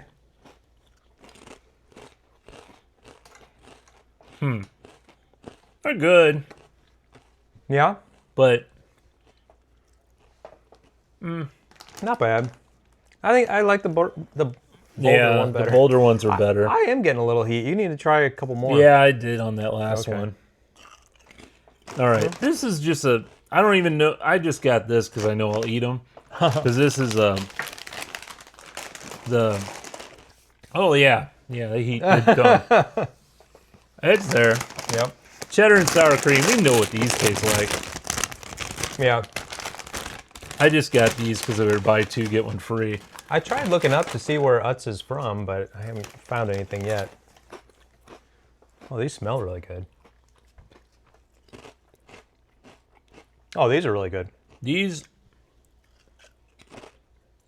They're good. Yeah. But Not bad. I think I like the Boulder one better. the Boulder ones are better. I am getting a little heat. You need to try a couple more. Yeah, I did on that last Okay. one. All right, this is just I don't even know. I just got this because I know I'll eat them. Because this is oh yeah, the heat did come. It's there. Yep. Cheddar and sour cream. We know what these taste like. Yeah. I just got these because they were buy two get one free. I tried looking up to see where Utz is from, but I haven't found anything yet. Oh, these smell really good. Oh, these are really good. These.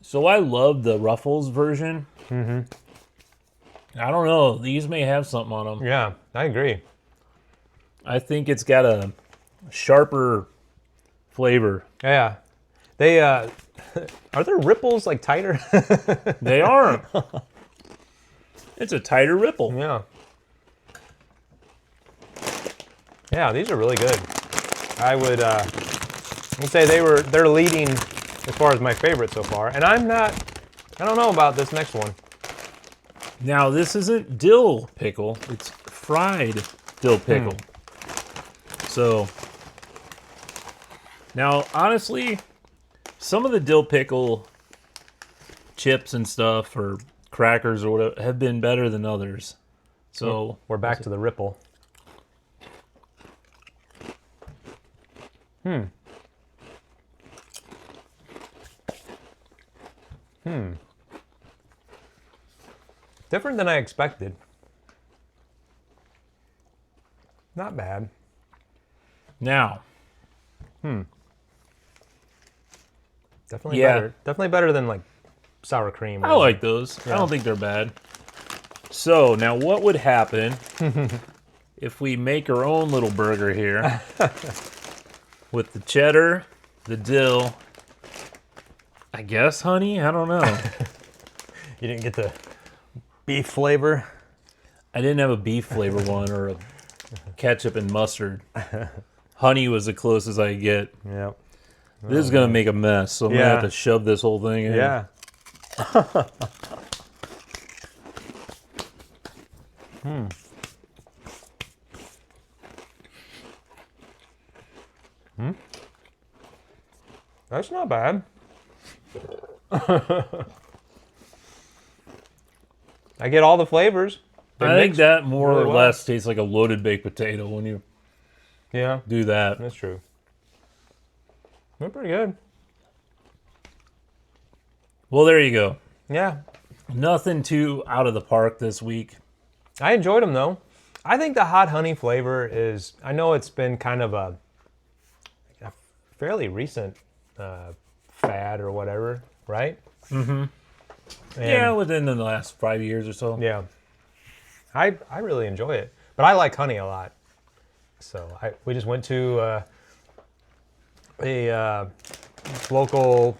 So I love the Ruffles version. Mm-hmm. I don't know. These may have something on them. Yeah, I agree. I think it's got a sharper flavor. Yeah. They, are their ripples like tighter? They are. It's a tighter ripple. Yeah. Yeah, these are really good. I would say they're leading as far as my favorite so far. And I don't know about this next one. Now, this isn't dill pickle. It's fried dill pickle. So, now, honestly, some of the dill pickle chips and stuff or crackers or whatever have been better than others. So, We're back to the ripple. Different than I expected. Not bad. now, Definitely Yeah. better. Definitely better than like sour cream. I like those. I don't think they're bad. So, now what would happen if we make our own little burger here with the cheddar, the dill, I guess honey? I don't know. You didn't get the beef flavor. I didn't have a beef flavor one or a ketchup and mustard. Honey was the closest I get. Yep. This is going to make a mess, so I'm going to Yeah. have to shove this whole thing in. Yeah. That's not bad. I get all the flavors. They I think mix that more really or well. less tastes like a loaded baked potato when you Yeah, do that. that's true. They're pretty good. Well, there you go. Yeah. Nothing too out of the park this week. I enjoyed them though. I think the hot honey flavor is, I know it's been kind of a fairly recent fad or whatever, right? Mm-hmm. Yeah, within the last 5 years or so. Yeah. I really enjoy it. But I like honey a lot. So we just went to a local,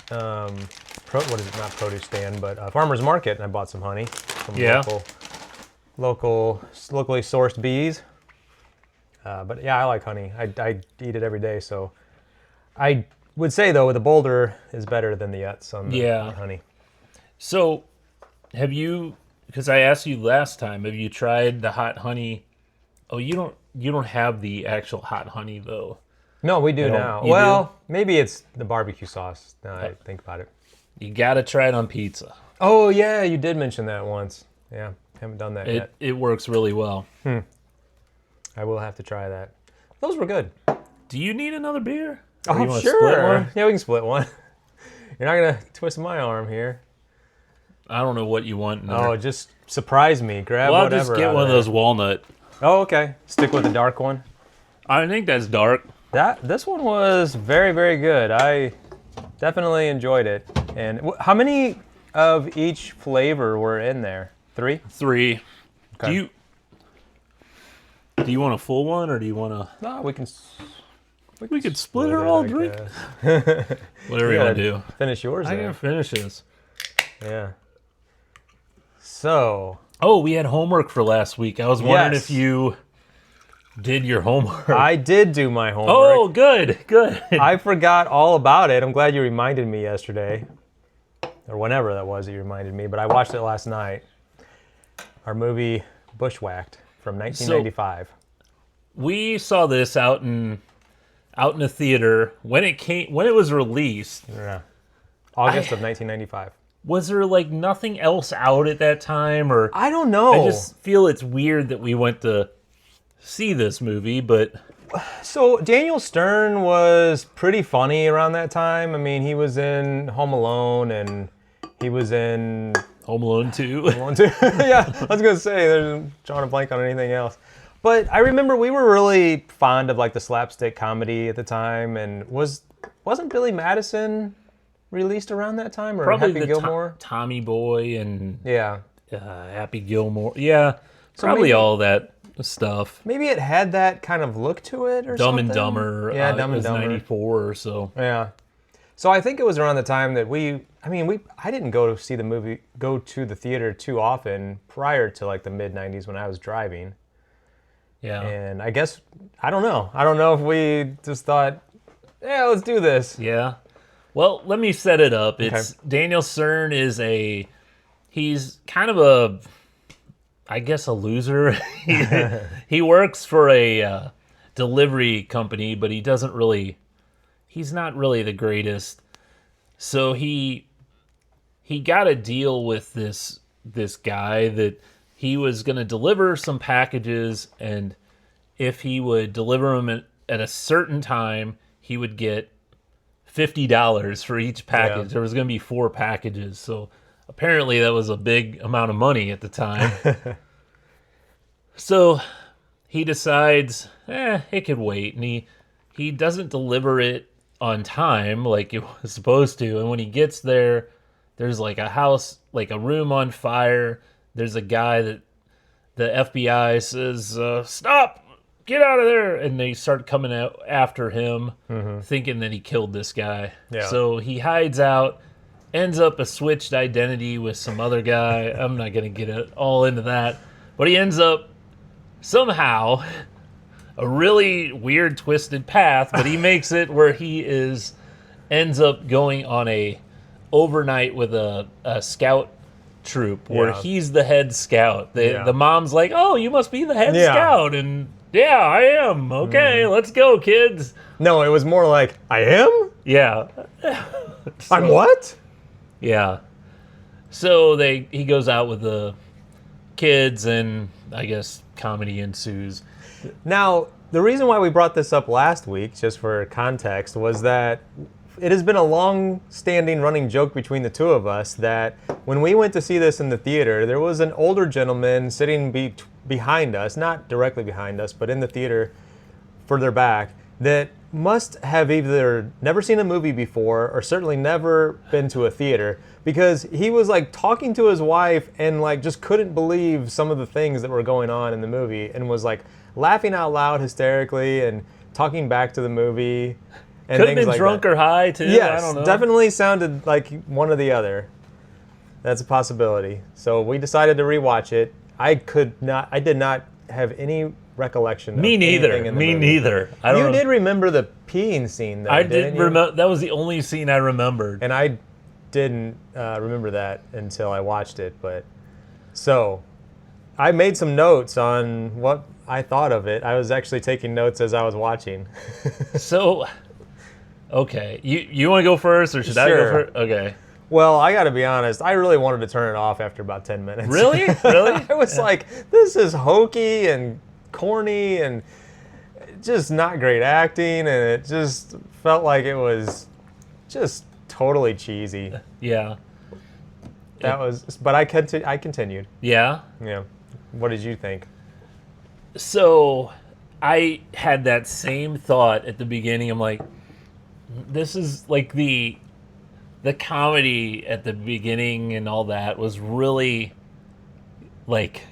what is it, not produce stand, but a farmer's market, and I bought some honey from Yeah. locally sourced bees. But yeah, I like honey. I eat it every day, so I would say though the Boulder is better than the Utz on the honey. So, have you? Because I asked you last time, have you tried the hot honey? Oh, you don't have the actual hot honey though. No, we do don't- now. you Well, maybe it's the barbecue sauce. Now I think about it. You gotta try it on pizza. Oh yeah, you did mention that once. Yeah, haven't done that yet. It works really well. I will have to try that. Those were good. Do you need another beer? Or you Oh wanna sure. split one? Yeah, we can split one. You're not gonna twist my arm here. I don't know what you want. In there. Oh, just surprise me. Grab well, I'll whatever. just get out one of there. those walnut. Oh, okay. Stick with the dark one. I think that's dark. This one was very, very good. I definitely enjoyed it. And how many of each flavor were in there? 3? 3. Okay. Do you want a full one or do you want to? No, we can. We could split it, her all I drink. guess. Whatever you want to do. Finish yours I there. gotta finish this. Yeah. So. Oh, we had homework for last week. I was wondering Yes. if you did your homework. I did do my homework. Oh, good. I forgot all about it. I'm glad you reminded me yesterday. Or whenever that was that you reminded me. But I watched it last night. Our movie, Bushwhacked, from 1995. So, we saw this out in a theater when it was released. Yeah. August of 1995. Was there like nothing else out at that time, or I don't know. I just feel it's weird that we went to see this movie, but so Daniel Stern was pretty funny around that time. I mean, he was in Home Alone and he was in Home Alone 2. Home Alone 2. Yeah, I was gonna say there's drawing a blank on anything else. But I remember we were really fond of like the slapstick comedy at the time, and wasn't Billy Madison released around that time, or Probably Happy Gilmore? Tommy Boy and Yeah. Happy Gilmore. Yeah, So probably maybe- all that stuff. Maybe it had that kind of look to it, or Dumb something. and Dumber. Yeah, Dumb it and was Dumber. 94 or so. Yeah. So I think it was around the time that I didn't go to the theater too often prior to like the mid 90s when I was driving. Yeah. And I guess, I don't know if we just thought, yeah, let's do this. Yeah. Well, let me set it up. It's Daniel Stern he's kind of I guess a loser. He works for a delivery company, but he's not really the greatest. So he got a deal with this guy that he was going to deliver some packages, and if he would deliver them at a certain time, he would get $50 for each package. Yeah. There was going to be 4 packages, so apparently that was a big amount of money at the time. So he decides, it could wait, and he doesn't deliver it on time like it was supposed to. And when he gets there, there's like a house, like a room on fire. There's a guy that the FBI says, stop, get out of there. And they start coming out after him, thinking that he killed this guy. Yeah. So he hides out, ends up a switched identity with some other guy. I'm not going to get it all into that. But he ends up somehow a really weird, twisted path, but he makes it where ends up going on a overnight with a scout troop where he's the head scout. The mom's like, oh, you must be the head scout. And yeah, I am. Okay, let's go, kids. No, it was more like, I am? Yeah. I'm what? Yeah. So he goes out with the kids, and I guess comedy ensues. Now, the reason why we brought this up last week, just for context, was that it has been a long-standing running joke between the two of us that when we went to see this in the theater, there was an older gentleman sitting behind us, not directly behind us, but in the theater further back, that must have either never seen a movie before or certainly never been to a theater, because he was like talking to his wife and like just couldn't believe some of the things that were going on in the movie, and was like laughing out loud hysterically and talking back to the movie. And could have been like drunk that. or high too. Yes, I don't know. definitely sounded like one or the other. That's a possibility. So we decided to rewatch it. I did not have any recollection. Me of neither. anything in the Me movie. neither. You did remember the peeing scene, though. I did didn't you? remember. That was the only scene I remembered. And I didn't remember that until I watched it. But so I made some notes on what I thought of it. I was actually taking notes as I was watching. So, okay, you want to go first, or should I go first? Okay. Well, I got to be honest. I really wanted to turn it off after about 10 minutes. Really? Really? I was like, this is hokey and corny and just not great acting, and it just felt like it was just totally cheesy. Yeah. But I continued. Yeah. Yeah. What did you think? So, I had that same thought at the beginning. I'm like, this is like the comedy at the beginning and all that was really like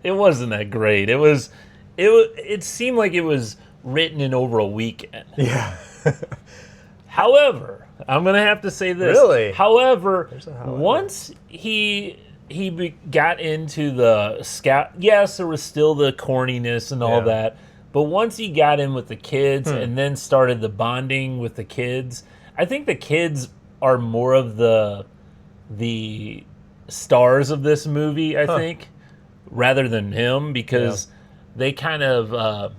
it wasn't that great. It seemed like it was written in over a weekend. Yeah. However, I'm gonna have to say this. Really? However, however. once he got into the scout, yes, there was still the corniness and all that, But once he got in with the kids and then started the bonding with the kids, I think the kids are more of the stars of this movie, I think, rather than him, because they kind of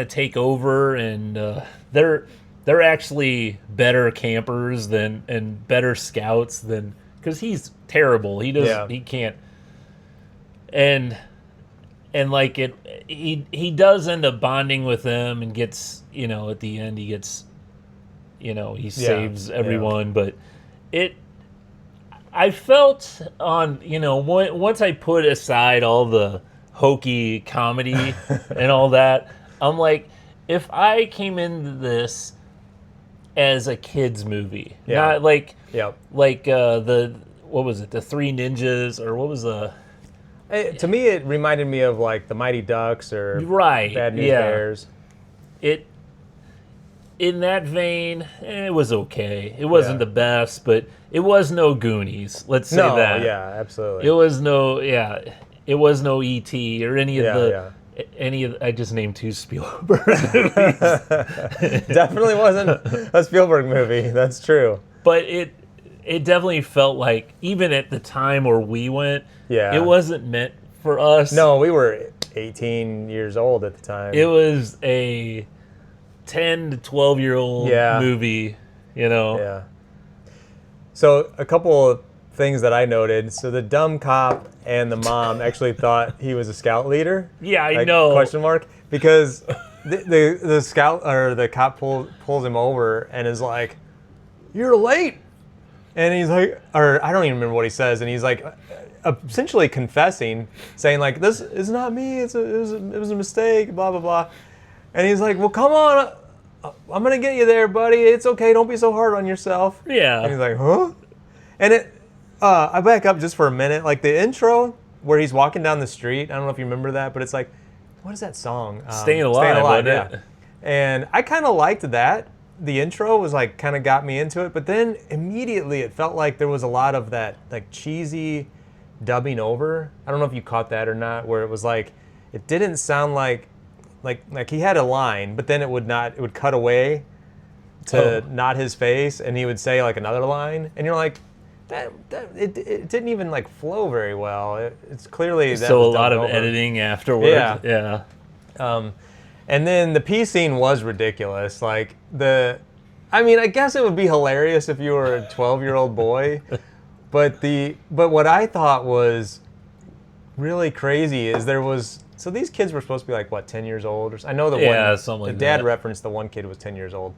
take over, and they're actually better campers and better scouts than, because he's terrible. He can't, and like he does end up bonding with them and gets, at the end he gets, he saves everyone, but I felt on, once I put aside all the hokey comedy and all that, I'm like, if I came into this as a kids movie, not like the, what was it, the Three Ninjas, or what was the... To me, it reminded me of like the Mighty Ducks or Bad News Bears. In that vein, it was okay. It wasn't the best, but it was no Goonies. Let's say that. No, yeah, absolutely. It was no, it was no E.T. or any of I just named 2 Spielberg movies. Definitely wasn't a Spielberg movie. That's true. But it definitely felt like, even at the time where we went, it wasn't meant for us. No, we were 18 years old at the time. It was a 10 to 12-year-old movie, Yeah. So a couple of things that I noted. So the dumb cop and the mom actually thought he was a scout leader. Yeah, I know. Question mark. Because the scout, or the cop pulls him over and is like, "You're late." And he's like, or I don't even remember what he says, and he's like, essentially confessing, saying like, "This is not me. It was a mistake." Blah blah blah. And he's like, "Well, come on, I'm gonna get you there, buddy. It's okay. Don't be so hard on yourself." Yeah. And he's like, "Huh?" And I back up just for a minute. Like the intro where he's walking down the street. I don't know if you remember that, but it's like, what is that song? Staying Alive. Yeah. And I kind of liked that. The intro was like, kind of got me into it, but then immediately it felt like there was a lot of that like cheesy dubbing over. I don't know if you caught that or not, where it was like, it didn't sound like he had a line, but then it would cut away to not his face, and he would say like another line, and you're like, it didn't even like flow very well. It's clearly that so was a lot of over. editing afterwards. Yeah. And then the pee scene was ridiculous. Like I guess it would be hilarious if you were a 12-year-old boy, but what I thought was really crazy is so these kids were supposed to be like, what, 10 years old? I know the dad referenced the one kid was 10 years old.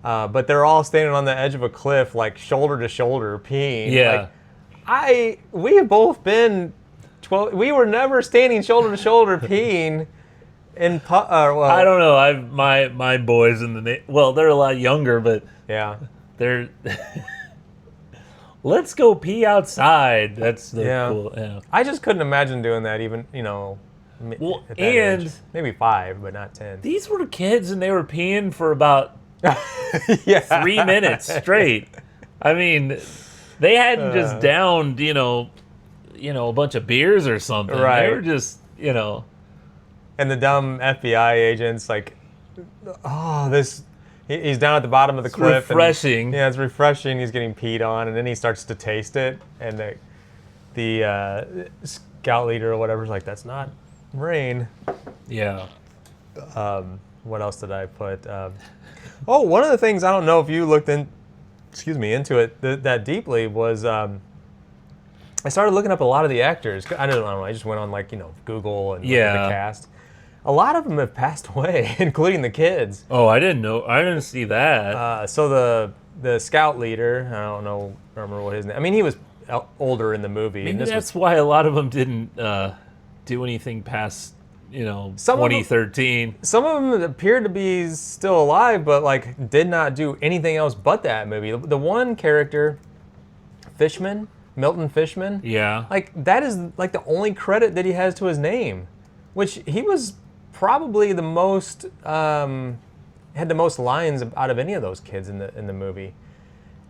But they're all standing on the edge of a cliff, like shoulder to shoulder, peeing. Yeah. Like, we have both been 12. We were never standing shoulder to shoulder peeing. I don't know. My boys they're a lot younger, but they're. Let's go pee outside. That's cool. Yeah. I just couldn't imagine doing that, even at that age. Maybe 5, but not 10. These were kids, and they were peeing for about 3 minutes straight. I mean, they hadn't just downed, a bunch of beers or something. Right. They were just, And the dumb FBI agent's like, he's down at the bottom of the cliff. Refreshing. It's refreshing. He's getting peed on, and then he starts to taste it, and the scout leader or whatever is like, "That's not rain." Yeah. What else did I put? One of the things, I don't know if you looked into it that deeply, was I started looking up a lot of the actors. I don't know. I just went on Google and looked at the cast. A lot of them have passed away, including the kids. Oh, I didn't know. I didn't see that. So the scout leader, I don't remember what his name. I mean, he was older in the movie. Maybe that's why a lot of them didn't do anything past 2013. Some of them appeared to be still alive, but did not do anything else but that movie. The one character, Milton Fishman. Yeah. That is the only credit that he has to his name, which he was probably the most had the most lines out of any of those kids in the movie.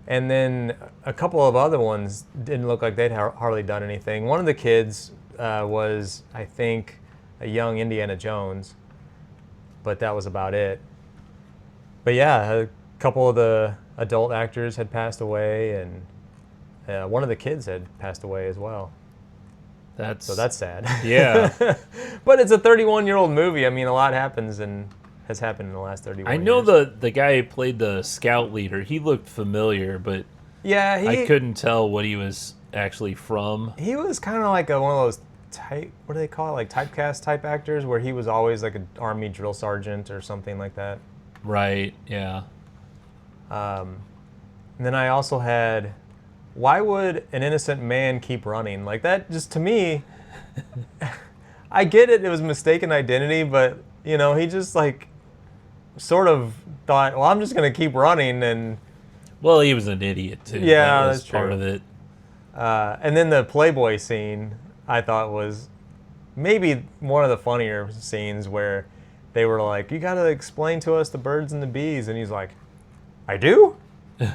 And then a couple of other ones didn't look like they'd hardly done anything. One of the kids was, I think, a young Indiana Jones, but that was about it. But yeah, a couple of the adult actors had passed away, and one of the kids had passed away as well. So that's sad. Yeah. But it's a 31-year-old movie. I mean, a lot happens and has happened in the last 31 years. I know the guy who played the scout leader, he looked familiar, but yeah, I couldn't tell what he was actually from. He was kind of like one of those what do they call it? Like typecast type actors, where he was always like an army drill sergeant or something like that. Right, yeah. And then I also had, why would an innocent man keep running? Like that, just to me, I get it was mistaken identity, but, you know, he just like sort of thought, well, I'm just going to keep running. And well, he was an idiot too. Yeah, that was that's part true. of it. And then the Playboy scene, I thought was maybe one of the funnier scenes, where they were like, you got to explain to us the birds and the bees. And he's like, I do?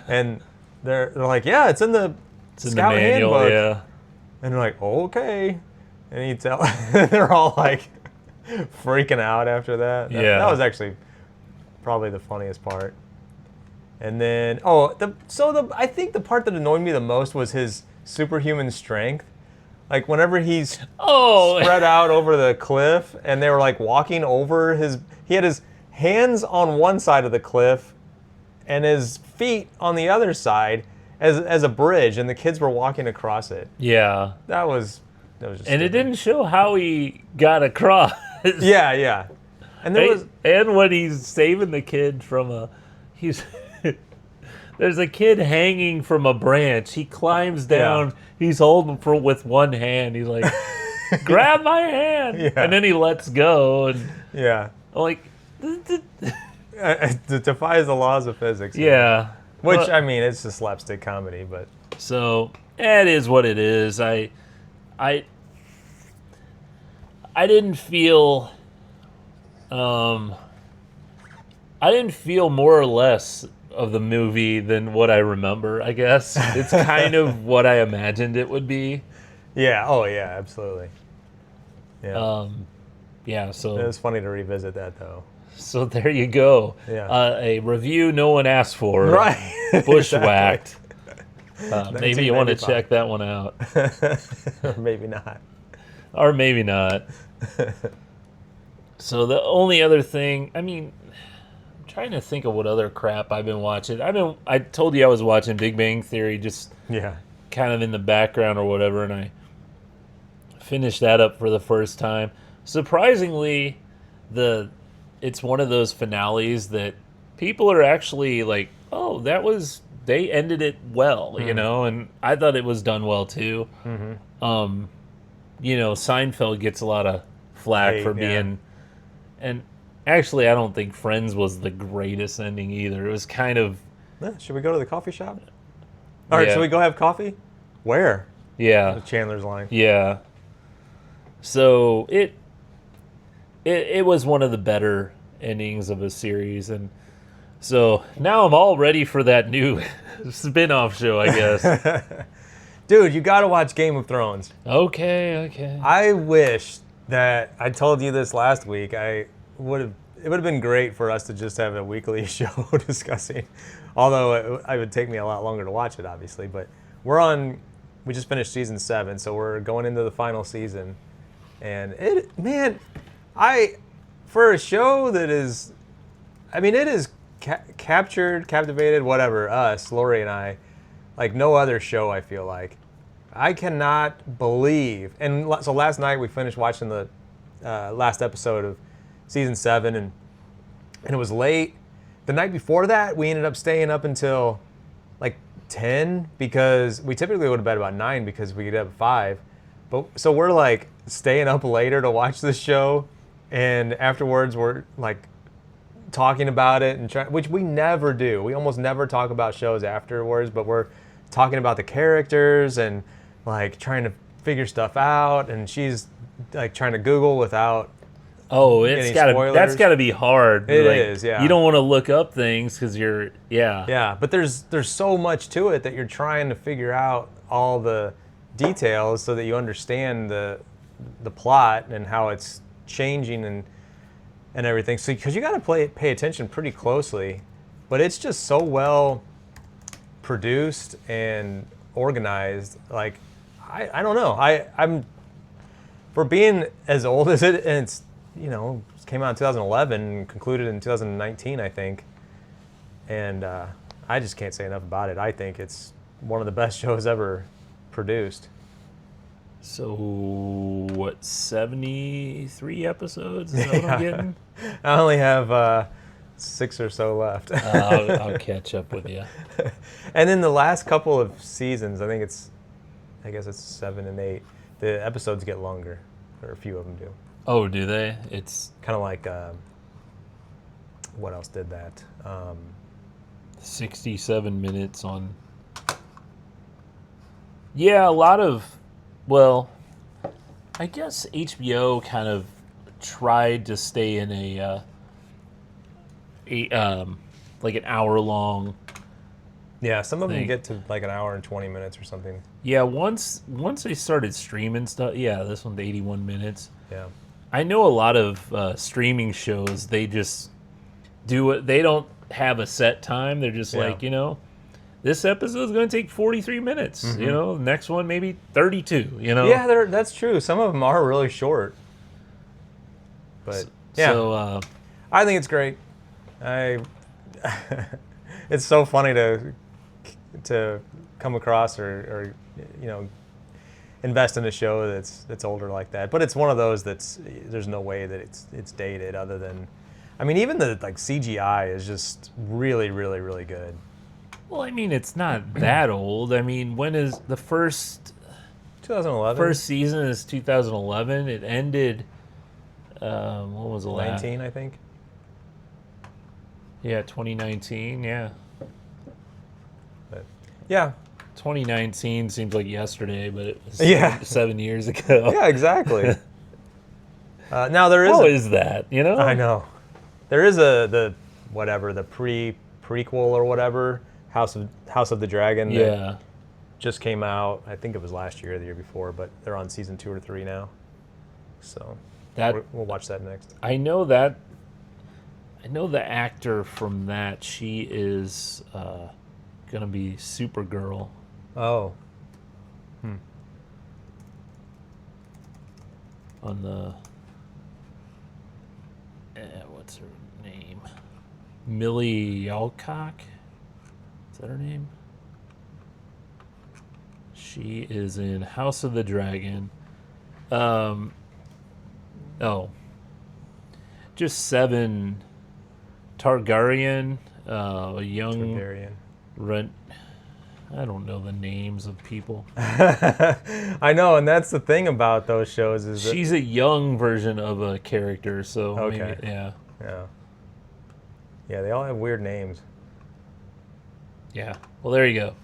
And they're like, yeah, it's in the Scout manual, handbook. yeah. And they're like, oh, okay. And you tell, they're all like freaking out after that. Yeah. That was actually probably the funniest part. And then, I think the part that annoyed me the most was his superhuman strength. Like whenever he's spread out over the cliff, and they were like walking over he had his hands on one side of the cliff and his feet on the other side as a bridge, and the kids were walking across it. Yeah. That was just And stupid. it didn't show how he got across. Yeah. And and when he's saving the kid from there's a kid hanging from a branch. He climbs down. Yeah. He's holding with one hand. He's like, grab my hand. Yeah. And then he lets go. And yeah. I'm like, It defies the laws of physics. yeah. Which, But- I mean, it's just slapstick comedy, but So it is what it is. I didn't feel more or less of the movie than what I remember, I guess. It's kind of what I imagined it would be. yeah. Oh, yeah, absolutely. Yeah. Yeah, It so was funny to revisit that, though. there you go. Yeah. A review no one asked for. Right. Bushwhacked. Maybe you want to 1995. check that one out. Or maybe not. Or maybe not. So the only other thing, I mean, I'm trying to think of what other crap I've been watching. I told you I was watching Big Bang Theory, just Yeah. kind of in the background or whatever, and I finished that up for the first time. Surprisingly, it's one of those finales that people are actually like, oh, they ended it well, you know, and I thought it was done well too. Mm-hmm. You know, Seinfeld gets a lot of flack for being, and actually, I don't think Friends was the greatest ending either. It was kind of, Should we go to the coffee shop? All right, Yeah. should we go have coffee? Where? yeah, Chandler's line. yeah. So it was one of the better endings of a series, and so now I'm all ready for that new spin-off show, I guess. Dude, you got to watch Game of Thrones. Okay. I wish that I told you this last week. It would have been great for us to just have a weekly show discussing. Although it would take me a lot longer to watch it, obviously. But we just finished season 7, so we're going into the final season. And for a show that is, I mean, it is captivated, whatever, us, Lori and I, like no other show, I feel like. I cannot believe, and so last night we finished watching the last episode of season 7, and it was late. The night before that, we ended up staying up until like 10, because we typically go to bed about 9 because we get up at 5. But so we're like staying up later to watch this show, and afterwards we're like talking about it, which we never do. We almost never talk about shows afterwards, but we're talking about the characters and like trying to figure stuff out, and she's like trying to Google without. Oh, Any that's spoilers? gotta be hard. It Like, is, yeah. You don't want to look up things because Yeah, but there's so much to it that you're trying to figure out all the details so that you understand the plot and how it's changing and everything. So because you got to pay attention pretty closely, but it's just so well produced and organized. Like I don't know. I'm for being as old as it, and it's came out in 2011 and concluded in 2019, I think. And I just can't say enough about it. I think it's one of the best shows ever produced. So, what, 73 episodes? Is that what I'm getting? I only have 6 or so left. I'll catch up with you. And then the last couple of seasons, I guess it's 7 and 8, the episodes get longer, or a few of them do. Oh, do they? It's kind of like, what else did that? 67 minutes on. Yeah, a lot of, well, I guess HBO kind of tried to stay in a like an hour long. Yeah, some of them thing. get to like an hour and 20 minutes or something. Yeah, once they started streaming stuff, yeah, this one's 81 minutes. Yeah. I know a lot of streaming shows, they just do it. They don't have a set time. They're just like, this episode is going to take 43 minutes. Mm-hmm. The next one maybe 32. Yeah, that's true. Some of them are really short. But yeah, so I think it's great. It's so funny to come across or invest in a show that's older like that. But it's one of those there's no way that it's dated, other than, I mean, even the like CGI is just really, really, really good. well, I mean, it's not that old. I mean, when is the first 2011. First season is 2011. It ended. What was the last? 19, I think. Yeah, 2019. Yeah. But yeah. 2019 seems like yesterday, but it was Yeah. 7 years ago. Yeah, exactly. Now there is. How is that? I know. There is the prequel or whatever, House of the Dragon. Yeah. Just came out. I think it was last year or the year before, but they're on season 2 or 3 now. So we'll watch that next. I know that. I know the actor from that. She is gonna be Supergirl. Oh. On the what's her name? Millie Alcock. Is that her name? She is in House of the Dragon. Just 7 Targaryen, a young Targaryen. I don't know the names of people. I know, and that's the thing about those shows is that She's a young version of a character, so okay. maybe, yeah. Yeah, they all have weird names. Yeah. Well, there you go.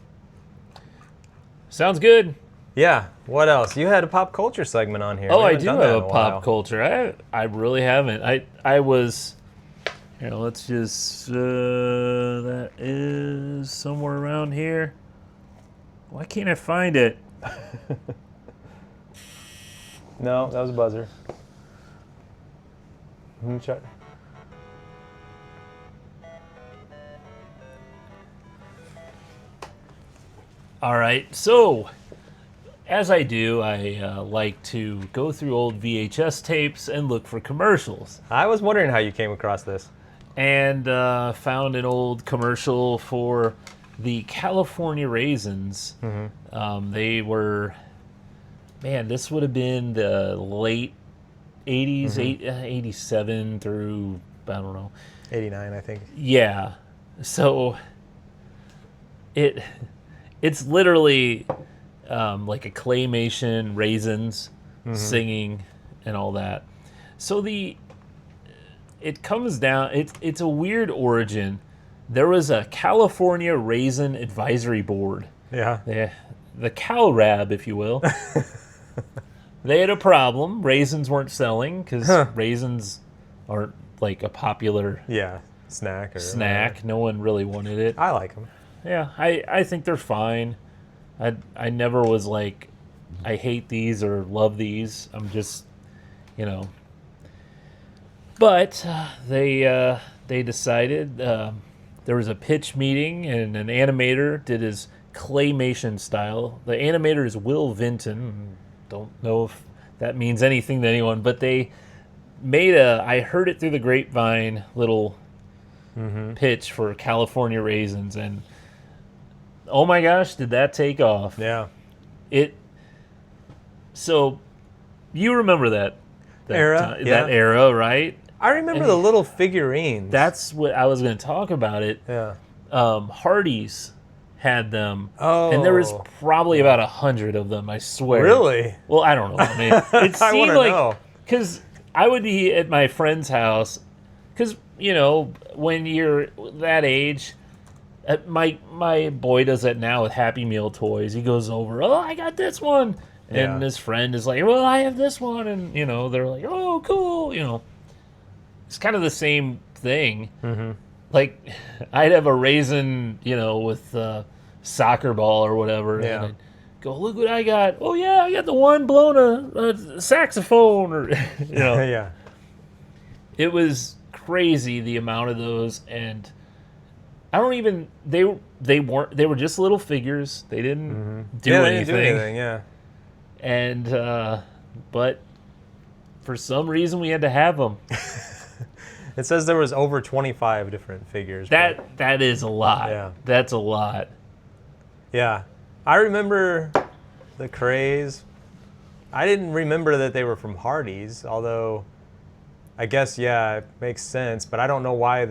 Sounds good. Yeah. What else? You had a pop culture segment on here. Oh, We I haven't do done that have in a while. pop culture. I really haven't. I was, let's just, that is somewhere around here. Why can't I find it? No, that was a buzzer. Let me check. All right, so as I do, I like to go through old VHS tapes and look for commercials. I was wondering how you came across this. And found an old commercial for the California Raisins. Mm-hmm. They were, man, this would have been the late 80s, 87 through, I don't know. 89, I think. Yeah. So it's literally like a claymation, raisins, singing, and all that. So it comes down, it's a weird origin. There was a California Raisin Advisory Board. Yeah. The CalRab, if you will. They had a problem. Raisins weren't selling because raisins aren't like a popular snack. No one really wanted it. I like them. Yeah, I think they're fine. I never was like, I hate these or love these. I'm just, But they decided there was a pitch meeting, and an animator did his claymation style. The animator is Will Vinton. Don't know if that means anything to anyone, but they made I heard it through the grapevine, little pitch for California Raisins, and oh my gosh, did that take off. Yeah. So you remember that era, that era, right? I remember the little figurines. That's what I was going to talk about it. Yeah. Hardee's had them. Oh. And there was probably about 100 of them, I swear. Really? Well, I don't know. I mean, it I seemed wanna like, know. because I would be at my friend's house, because, you know, when you're that age, my boy does that now with Happy Meal toys. He goes over, oh, I got this one. And his friend is like, well, I have this one. And, you know, they're like, oh, cool. You know, it's kind of the same thing. Mm-hmm. Like, I'd have a raisin, you know, with soccer ball or whatever. Yeah. And I'd go, look what I got. Oh, yeah, I got the one blowing a saxophone. Or, you know. Yeah. It was crazy, the amount of those. And I don't even, they were just little figures. They didn't do anything. They didn't do anything, yeah. And, but for some reason we had to have them. It says there was over 25 different figures. That is a lot. Yeah. That's a lot. Yeah. I remember the craze. I didn't remember that they were from Hardee's, although I guess, yeah, it makes sense. But I don't know why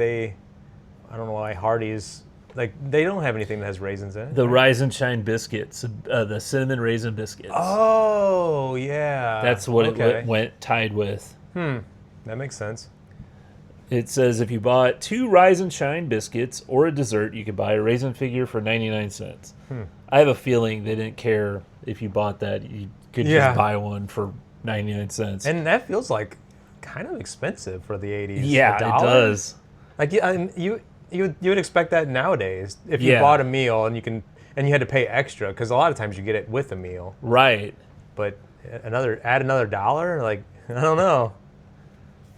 Hardee's, like, they don't have anything that has raisins in it. The Rise and Shine biscuits, the cinnamon raisin biscuits. Oh, yeah. That's what it went tied with. That makes sense. It says if you bought 2 Rise and Shine biscuits or a dessert, you could buy a raisin figure for 99 cents. I have a feeling they didn't care if you bought that. You could just buy one for 99 cents. And that feels like kind of expensive for the 80s. Yeah, it does. Like, you would expect that nowadays if you bought a meal and you had to pay extra, because a lot of times you get it with a meal. Right. But add another $1, like, I don't know.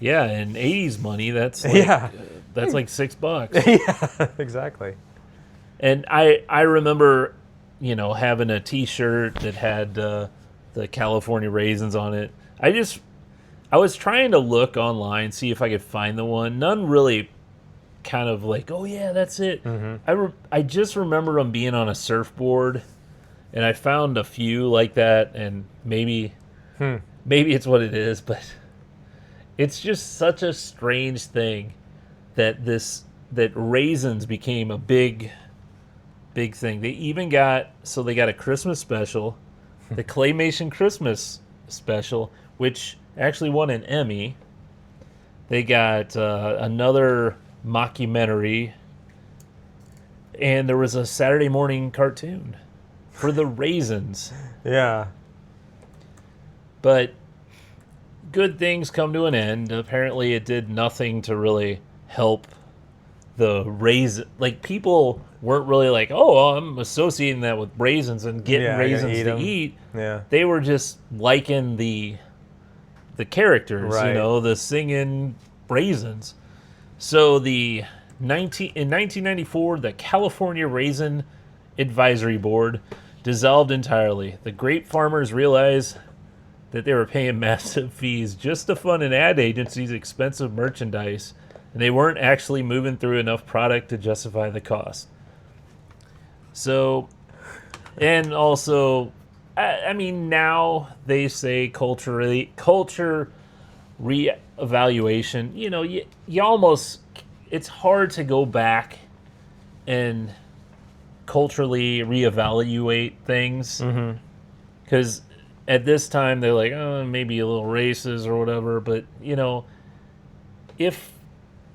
Yeah, in 80s money, that's like, that's like $6. Yeah, exactly. And I remember, you know, having a T-shirt that had the California raisins on it. I was trying to look online, see if I could find the one. None really kind of like, oh yeah, that's it. I just remember them being on a surfboard, and I found a few like that, and maybe it's what it is, but it's just such a strange thing that raisins became a big thing. They even got a Christmas special, the Claymation Christmas special, which actually won an Emmy. They got another mockumentary, and there was a Saturday morning cartoon for the raisins. Yeah. But good things come to an end. Apparently it did nothing to really help the raisin. Like, people weren't really like, oh, I'm associating that with raisins and getting raisins to eat. Yeah. They were just liking the characters, right. You know, the singing raisins. So in 1994, the California Raisin Advisory Board dissolved entirely. The grape farmers realized that they were paying massive fees just to fund an ad agency's expensive merchandise, and they weren't actually moving through enough product to justify the cost. So, and also, I mean, now they say culture reevaluation. You know, you almost, it's hard to go back and culturally reevaluate things, because at this time they're like, oh, maybe a little racist or whatever. But you know, if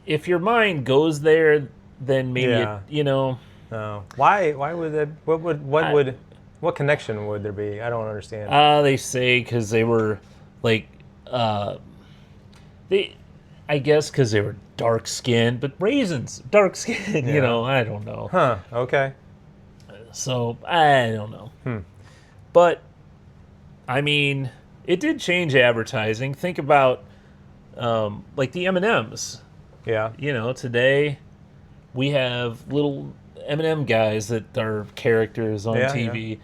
your mind goes there, then maybe you know. No. Why would that? What connection would there be? I don't understand. They say because they were like, I guess because they were dark skinned, but raisins, dark skin. You know, I don't know. Huh. Okay. So I don't know. But I mean, it did change advertising. Think about Like the M&Ms. Yeah. Today we have little M&M guys that are characters on TV,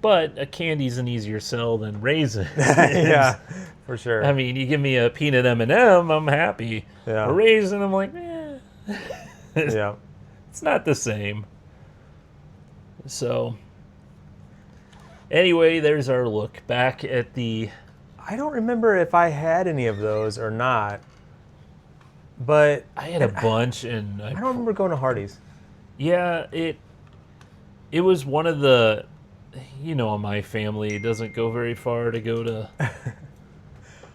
but a candy's an easier sell than raisins. Yeah, for sure. I mean, you give me a peanut M&M, I'm happy. Yeah. A raisin, I'm like, eh. Yeah. It's not the same. So, anyway, there's our look back at the... I don't remember if I had any of those or not, but... I had a bunch, and... I don't remember going to Hardee's. Yeah, it was one of the... my family doesn't go very far to go to...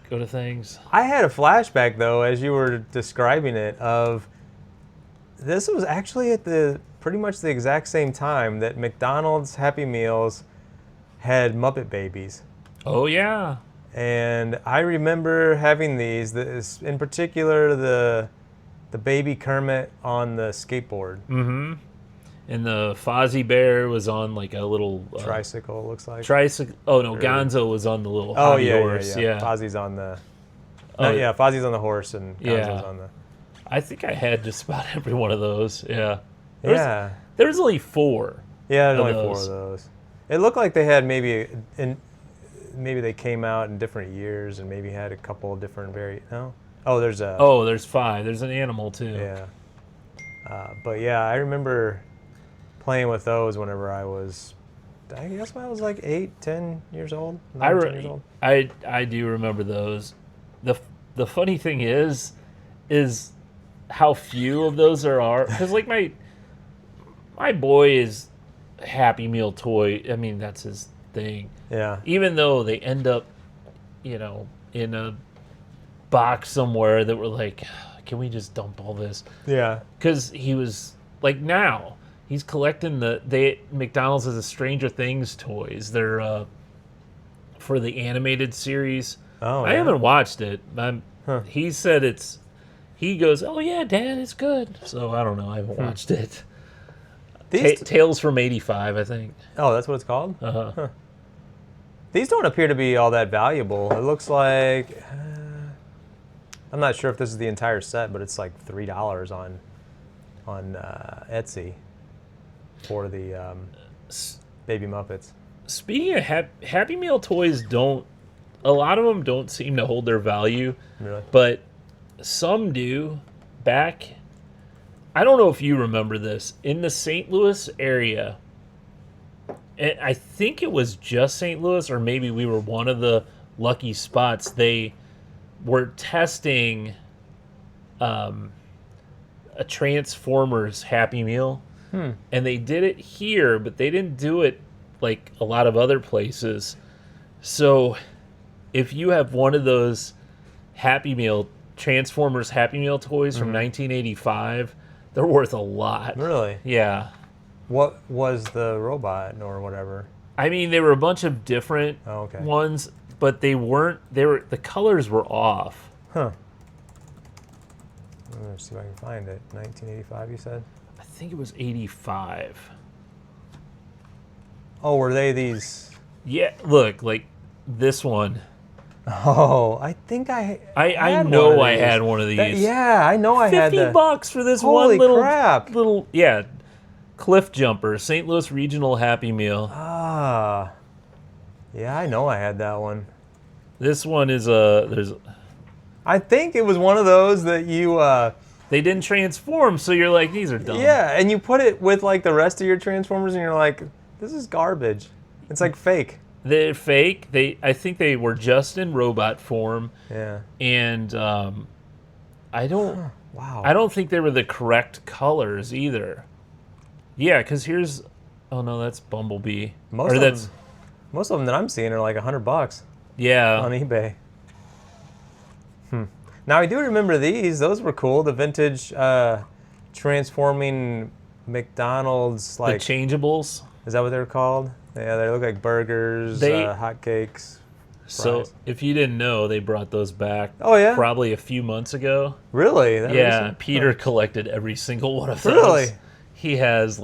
go to things. I had a flashback, though, as you were describing it, of... This was actually at pretty much the exact same time that McDonald's Happy Meals had Muppet Babies. Oh, yeah. And I remember having these, in particular the baby Kermit on the skateboard. Mm-hmm. And the Fozzie Bear was on like a little... tricycle, it looks like. Tricycle. Oh, no, Gonzo was on the little hobby horse. Yeah. Fozzie's on the... Fozzie's on the horse and Gonzo's on the... I think I had just about every one of those. Yeah. There was only 4. Yeah, there's only 4 of those. It looked like they had maybe they came out in different years and maybe had a couple of different no? Oh, there's 5. There's an animal too. Yeah. But yeah, I remember playing with those whenever I guess when I was like 8, 10 years old. 9, 10 years old. I do remember those. The funny thing is how few of those there are. Because like my boy is Happy Meal toy. I mean, that's his thing. Yeah. Even though they end up, in a box somewhere that we're like, can we just dump all this? Yeah. Because he was like, now he's collecting McDonald's has a Stranger Things toys. They're for the animated series. Oh, I haven't watched it. He said he goes, oh yeah, Dad, it's good. So I don't know. I haven't watched it. Tales from '85, I think. Oh, that's what it's called? Uh-huh. Huh. These don't appear to be all that valuable. It looks like... I'm not sure if this is the entire set, but it's like $3 on Etsy for the Baby Muppets. Speaking of Happy Meal toys, a lot of them don't seem to hold their value. Really? But some do. I don't know if you remember this. In the St. Louis area, I think it was just St. Louis, or maybe we were one of the lucky spots. They were testing a Transformers Happy Meal. And they did it here, but they didn't do it like a lot of other places. So if you have one of those Transformers Happy Meal toys from 1985, they're worth a lot. Really? Yeah. What was the robot or whatever? I mean, they were a bunch of different ones, but the colors were off. Huh. Let's see if I can find it. 1985, you said? I think it was 85. Oh, were they these? Yeah, look, like this one. Oh, I think I know I had one of these. I know I had $50 for this Holy one crap. little Cliff Jumper, St. Louis Regional Happy Meal. Ah. Yeah, I know I had that one. This one is I think it was one of those that you they didn't transform, so you're like, these are dumb. Yeah, and you put it with like the rest of your Transformers and you're like, this is garbage. It's like fake. They're fake. I think they were just in robot form. Yeah. And I don't wow. I don't think they were the correct colors either. Yeah, because here's that's Bumblebee. Most of them that I'm seeing are like $100. Yeah. On eBay. Now I do remember these. Those were cool. The vintage transforming McDonald's the changeables. Is that what they're called? Yeah, they look like burgers, hotcakes. So if you didn't know, they brought those back. Oh yeah. Probably a few months ago. Really? Yeah. Peter collected every single one of those. Really? He has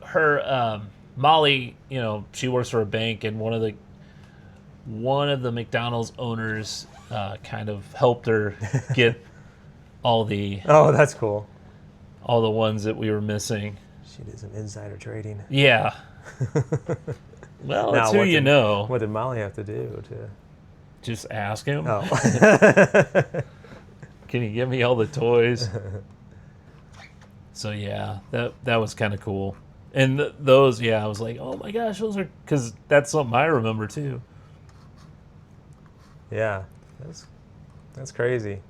her Molly. She works for a bank, and one of one of the McDonald's owners kind of helped her get all the Oh, that's cool. ones that we were missing. She did some insider trading. Yeah. Well, Now, that's who you know. What did Molly have to do to? Just ask him. Oh. Can you give me all the toys? So yeah, that was kind of cool. And those, yeah, I was like, oh my gosh, those are, because that's something I remember too. Yeah, that's crazy.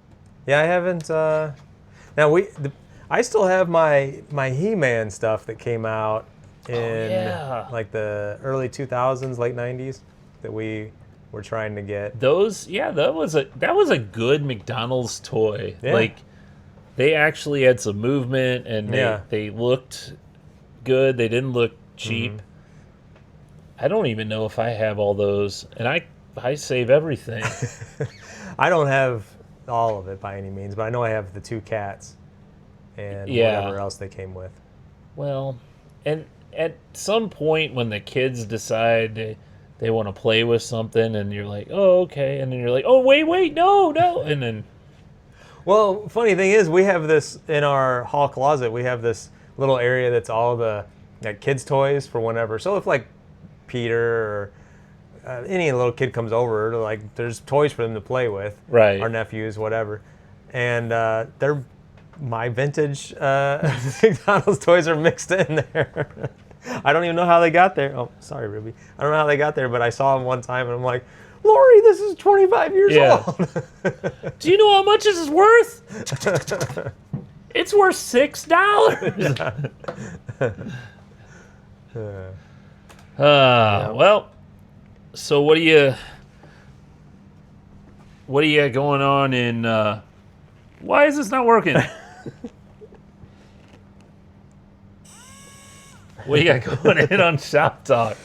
Yeah, I haven't. Now I still have my He-Man stuff that came out in like the early 2000s, late 90s that we were trying to get. Those, yeah, that was a good McDonald's toy. Yeah. Like they actually had some movement and they looked good. They didn't look cheap. I don't even know if I have all those, and I save everything. I don't have all of it by any means, but I know I have the 2 cats and whatever else they came with. Well, and at some point when the kids decide they want to play with something, and you're like, oh, okay, and then you're like, oh, wait, no, and then. Well, funny thing is, we have this in our hall closet. We have this little area that's all the kids' toys for whenever. So if like Peter or any little kid comes over, like there's toys for them to play with. Right. Our nephews, whatever, and they're my vintage McDonald's toys are mixed in there. I don't even know how they got there. Oh, sorry, Ruby. I don't know how they got there, but I saw them one time, and I'm like, Lori, this is 25 years old. Do you know how much this is worth? It's worth $6. Well, so what do you got going on in? Why is this not working? What do you got going in on Shop Talk?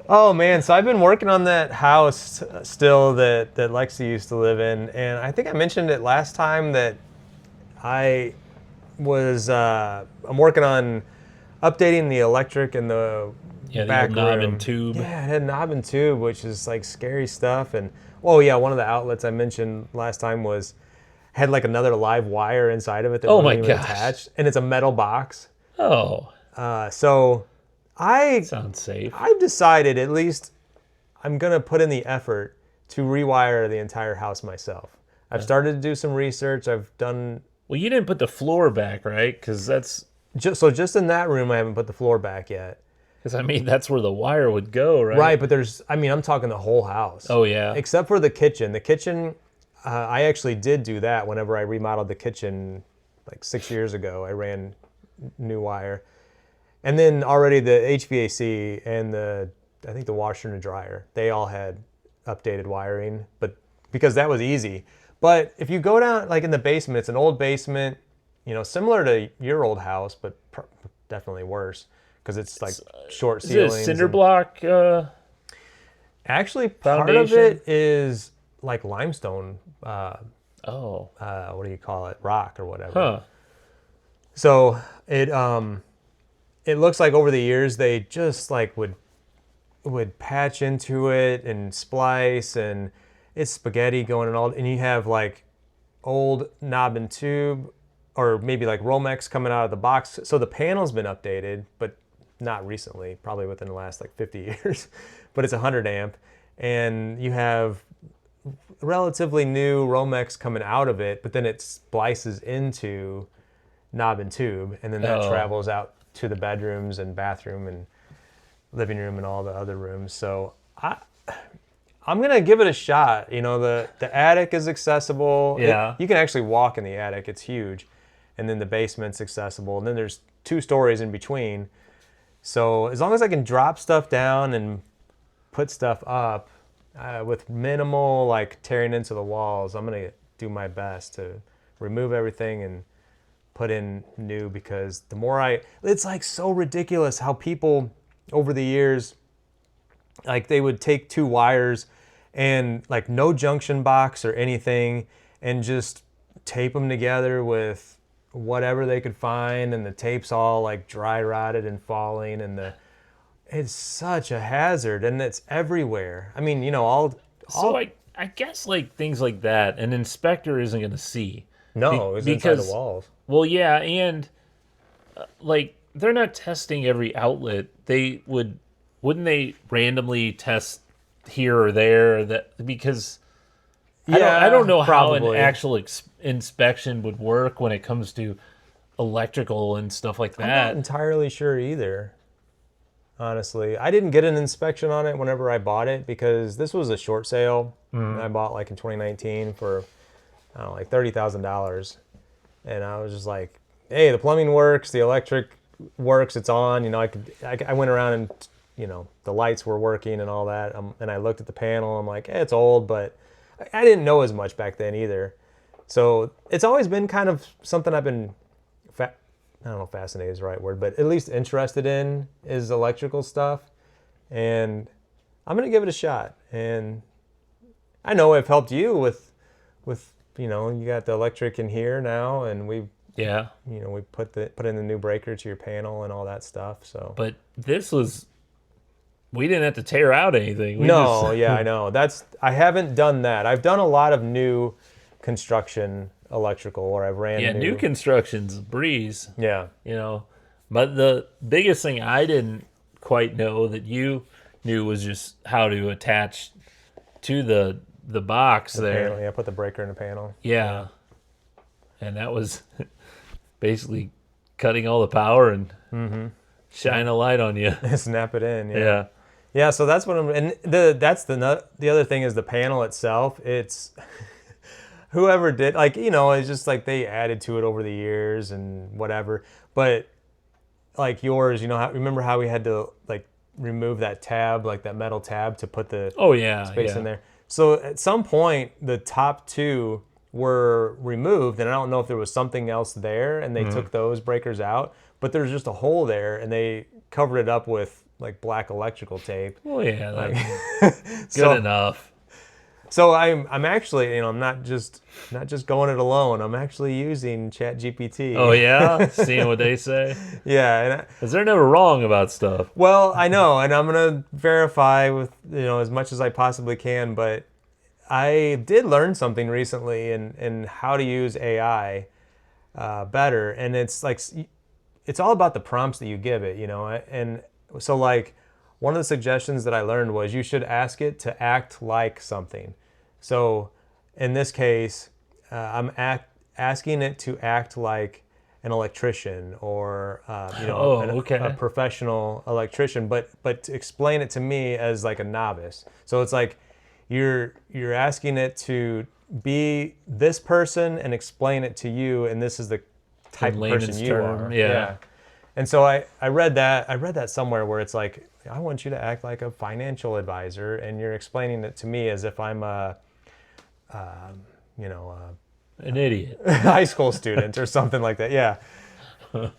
Oh man, so I've been working on that house still that Lexi used to live in, and I think I mentioned it last time that I'm working on updating the electric in the back the knob room. and tube. Yeah, it had knob and tube, which is like scary stuff. And one of the outlets I mentioned last time had like another live wire inside of it that wasn't even attached, and it's a metal box. Oh. So sounds safe. I've decided, at least I'm going to put in the effort to rewire the entire house myself. I've started to do some research. I've done... Well, you didn't put the floor back, right? Because that's... Just in that room, I haven't put the floor back yet. Because, I mean, that's where the wire would go, right? Right, but I'm talking the whole house. Oh, yeah. Except for the kitchen. The kitchen, I actually did do that whenever I remodeled the kitchen like 6 years ago. I ran new wire. And then already the HVAC and I think the washer and dryer, they all had updated wiring, but because that was easy. But if you go down like in the basement, it's an old basement, similar to your old house, but definitely worse because it's like short ceilings. Is it a cinder block? Actually, foundation? Part of it is like limestone. Oh. What do you call it? Rock or whatever. Huh. So it looks like over the years they just like would patch into it and splice, and it's spaghetti going and you have like old knob and tube or maybe like Romex coming out of the box. So the panel's been updated, but not recently, probably within the last like 50 years, but it's 100 amp, and you have relatively new Romex coming out of it, but then it splices into knob and tube, and then that travels out to the bedrooms and bathroom and living room and all the other rooms. So I'm gonna give it a shot. The attic is accessible. Yeah. You can actually walk in the attic. It's huge. And then the basement's accessible. And then there's 2 stories in between. So as long as I can drop stuff down and put stuff up with minimal like tearing into the walls, I'm gonna do my best to remove everything and put in new, because it's like so ridiculous how people over the years, like they would take 2 wires and like no junction box or anything and just tape them together with whatever they could find, and the tape's all like dry rotted and falling, and It's such a hazard, and it's everywhere. I mean, you know, all So I guess like things like that, an inspector isn't going to see. no, it's inside the walls. Well, yeah, and like they're not testing every outlet. Wouldn't they randomly test here or there that because I don't know how an probably. actual inspection would work when it comes to electrical and stuff like I'm not that. entirely sure either. Honestly, I didn't get an inspection on it whenever I bought it because this was a short sale. I bought like in 2019 for I don't know, like $30,000, and I was just like, "Hey, the plumbing works, the electric works, it's on." You know, I went around and you know the lights were working and all that, and I looked at the panel. I'm like, it's old, but I didn't know as much back then either. So it's always been kind of something I've been I don't know if fascinated is the right word, but at least interested in is electrical stuff. And I'm going to give it a shot. And I know I've helped you with, you know, you got the electric in here now, and we put in the new breaker to your panel and all that stuff. So, But we didn't have to tear out anything. Yeah, I know. I haven't done that. I've done a lot of new construction electrical, or I've ran new construction's a breeze. Yeah. You know, but the biggest thing I didn't quite know that you knew was just how to attach to the box there. Panel, yeah, put the breaker in the panel. Yeah. And that was basically cutting all the power and shine a light on you. Snap it in. Yeah. Yeah, so that's what the other thing is the panel itself. It's whoever did, like, you know, it's just like they added to it over the years and whatever. But like yours, you know, remember how we had to like remove that tab, like that metal tab to put the space in there. So at some point, the top two were removed, and I don't know if there was something else there, and they took those breakers out. But there's just a hole there, and they covered it up with like black electrical tape. Well, yeah, that's good enough. So I'm actually, you know, I'm not just going it alone. I'm actually using ChatGPT. Oh yeah, seeing what they say. Yeah, because they're never wrong about stuff. Well, I know, and I'm gonna verify with as much as I possibly can. But I did learn something recently in how to use AI better, and it's like it's all about the prompts that you give it, and so like one of the suggestions that I learned was you should ask it to act like something. So in this case, I'm asking it to act like an electrician or a professional electrician, but to explain it to me as like a novice. So it's like you're asking it to be this person and explain it to you, and this is the type of person you are. Yeah. And so I read that somewhere where it's like, I want you to act like a financial advisor, and you're explaining it to me as if I'm an idiot, high school student or something like that. Yeah.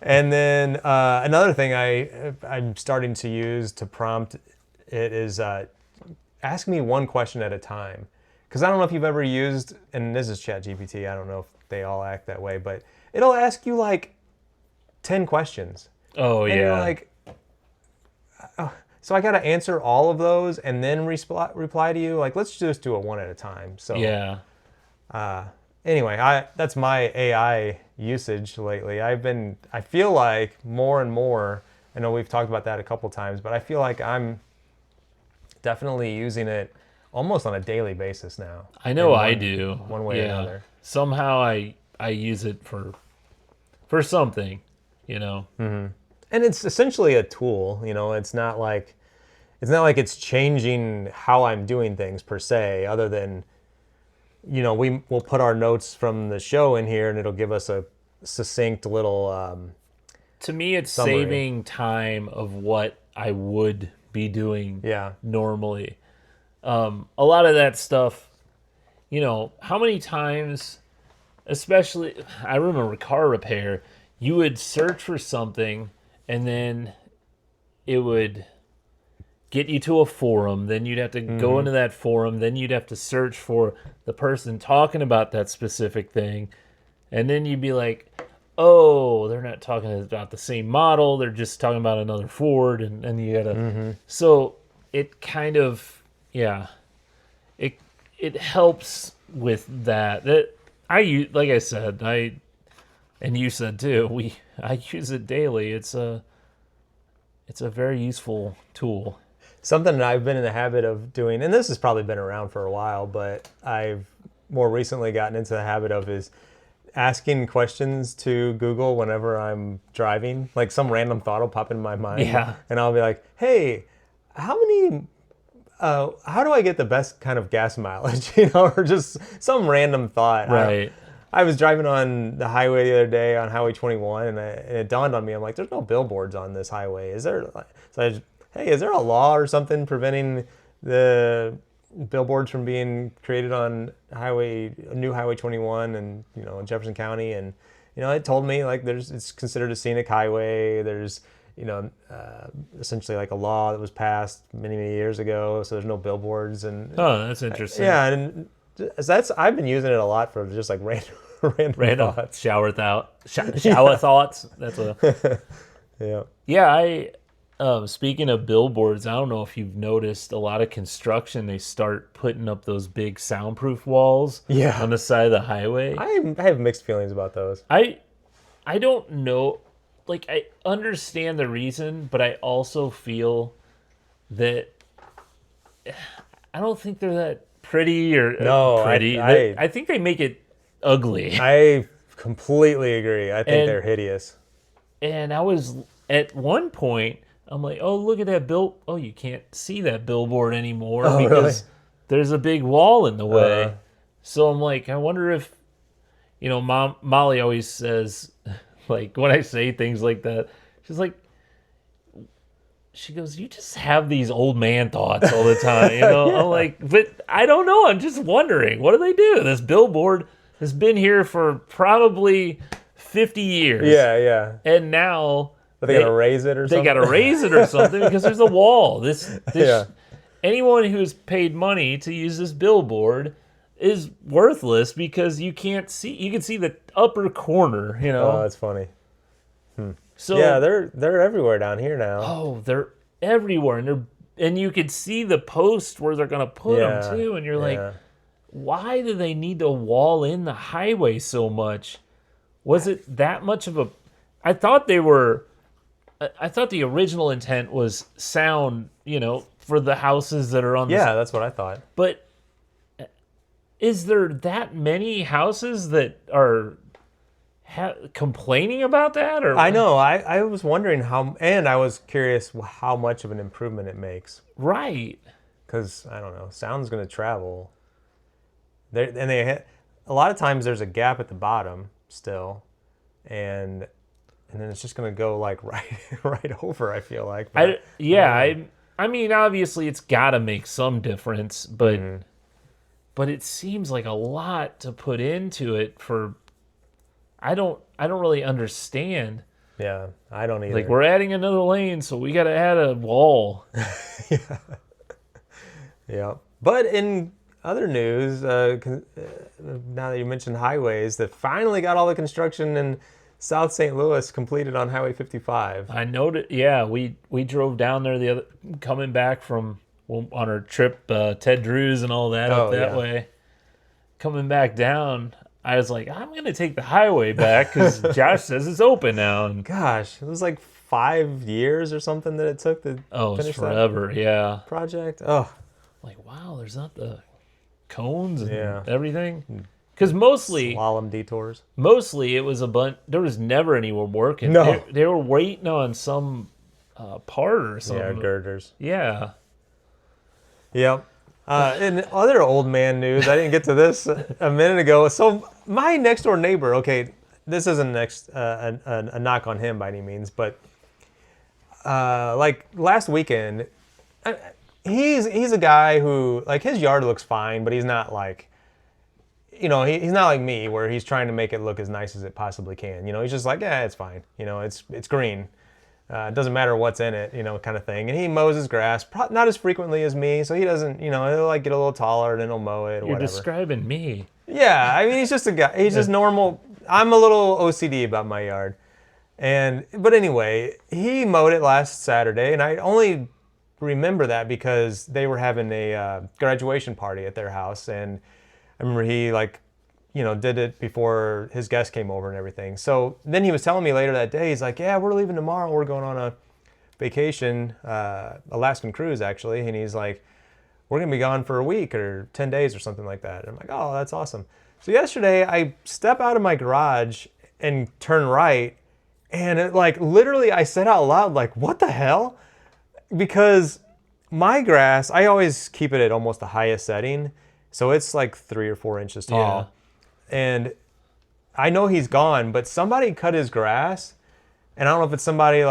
And then another thing I'm starting to use to prompt it is ask me one question at a time. Because I don't know if you've ever used, and this is ChatGPT, I don't know if they all act that way, but it'll ask you like 10 questions. Oh, and you're like, so I got to answer all of those and then reply to you? Like, let's just do it one at a time. So yeah. Anyway, that's my AI usage lately. I feel like more and more, I know we've talked about that a couple times, but I feel like I'm definitely using it almost on a daily basis now. I know I do. One way or another. Somehow I use it for something, Mm-hmm. And it's essentially a tool, it's not like it's changing how I'm doing things per se, other than, we'll put our notes from the show in here and it'll give us a succinct little to me, it's summary. Saving time of what I would be doing normally. A lot of that stuff, how many times, especially, I remember car repair, you would search for something and then it would get you to a forum. Then you'd have to go into that forum. Then you'd have to search for the person talking about that specific thing. And then you'd be like, oh, they're not talking about the same model. They're just talking about another Ford, and you gotta. So it kind of, yeah, it helps with that. Like I said, and you said too. I use it daily. It's a very useful tool. Something that I've been in the habit of doing, and this has probably been around for a while, but I've more recently gotten into the habit of is asking questions to Google whenever I'm driving. Like some random thought will pop in my mind. Yeah. And I'll be like, hey, how do I get the best kind of gas mileage? Or just some random thought. Right. I was driving on the highway the other day on Highway 21, and it dawned on me. I'm like, there's no billboards on this highway. Is there? So hey, is there a law or something preventing the billboards from being created on new Highway 21 and in Jefferson County? And it told me like it's considered a scenic highway. There's essentially like a law that was passed many years ago, so there's no billboards. And oh, that's interesting. Yeah, and I've been using it a lot for just like random thoughts. Shower thoughts. That's a yeah. Speaking of billboards, I don't know if you've noticed a lot of construction. They start putting up those big soundproof walls on the side of the highway. I have mixed feelings about those. I don't know. Like, I understand the reason, but I also feel that I don't think they're that pretty or pretty. I think they make it ugly. I completely agree. I think they're hideous. And I was at one point, I'm like, oh, look at that oh, you can't see that billboard anymore because there's a big wall in the way. So I'm like, I wonder if, Molly always says, like, when I say things like that, she's like, she goes, you just have these old man thoughts all the time, I'm like, but I don't know. I'm just wondering, what do they do? This billboard has been here for probably 50 years. Yeah. And now they got to raise it or something. They got to raise it or something because there's a wall. Anyone who's paid money to use this billboard is worthless because you can't see. You can see the upper corner. Oh, that's funny. So yeah, they're everywhere down here now. Oh, they're everywhere, and you could see the post where they're gonna put them too. And you're like, why do they need to wall in the highway so much? Was it that much of a? I thought they were. I thought the original intent was sound, for the houses that are on. Yeah, that's what I thought. But is there that many houses that are complaining about that? Or I know. I was wondering and I was curious how much of an improvement it makes. Right. Because I don't know, sound's going to travel. A lot of times there's a gap at the bottom still, and then it's just going to go like right over. I feel like. But, I mean, obviously it's got to make some difference, but but it seems like a lot to put into it for. I don't really understand. Yeah, I don't either. Like, we're adding another lane, so we got to add a wall. Yeah. But in other news, now that you mentioned highways, that finally got all the construction in South St. Louis completed on Highway 55. I noted. Yeah, we drove down there coming back from on our trip, Ted Drew's and all that up that way. Coming back down, I was like, I'm going to take the highway back because Josh says it's open now. And gosh, it was like 5 years or something that it took to finish forever, that project. Oh, like, wow, there's not the cones and everything. Because mostly slalom detours. Mostly it was a bunch. There was never anyone working. No, they were waiting on some part or something. Yeah, girders. Yeah. Yep. In other old man news, I didn't get to this a minute ago. So my next door neighbor, okay, this isn't a knock on him by any means, but like last weekend, he's a guy who, like, his yard looks fine, but he's not like, he's not like me where he's trying to make it look as nice as it possibly can. He's just like, it's fine. It's green. It doesn't matter what's in it, kind of thing. And he mows his grass, not as frequently as me, so he doesn't, he'll like get a little taller and then he'll mow it or whatever. You're describing me. Yeah, I mean, he's just a guy. He's just normal. I'm a little OCD about my yard. But anyway, he mowed it last Saturday, and I only remember that because they were having a graduation party at their house, and I remember he did it before his guests came over and everything. So then he was telling me later that day, he's like, yeah, we're leaving tomorrow. We're going on a vacation, Alaskan cruise actually. And he's like, we're going to be gone for a week or 10 days or something like that. And I'm like, oh, that's awesome. So yesterday I step out of my garage and turn right. And it literally I said out loud, like, what the hell? Because my grass, I always keep it at almost the highest setting. So it's like 3 or 4 inches tall. Yeah. And I know he's gone, but somebody cut his grass. And I don't know if it's somebody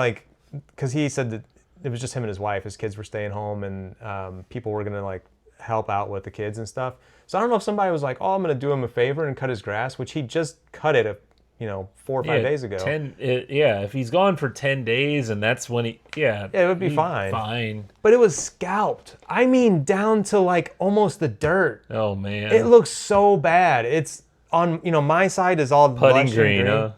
because he said that it was just him and his wife. His kids were staying home, and people were going to help out with the kids and stuff. So I don't know if somebody was like, oh, I'm going to do him a favor and cut his grass, which he just cut it 4 or 5 days ago. If he's gone for 10 days and that's when it would be fine. Fine. But it was scalped. I mean, down to almost the dirt. Oh man. It looks so bad. It's on, my side is all putting green. Huh?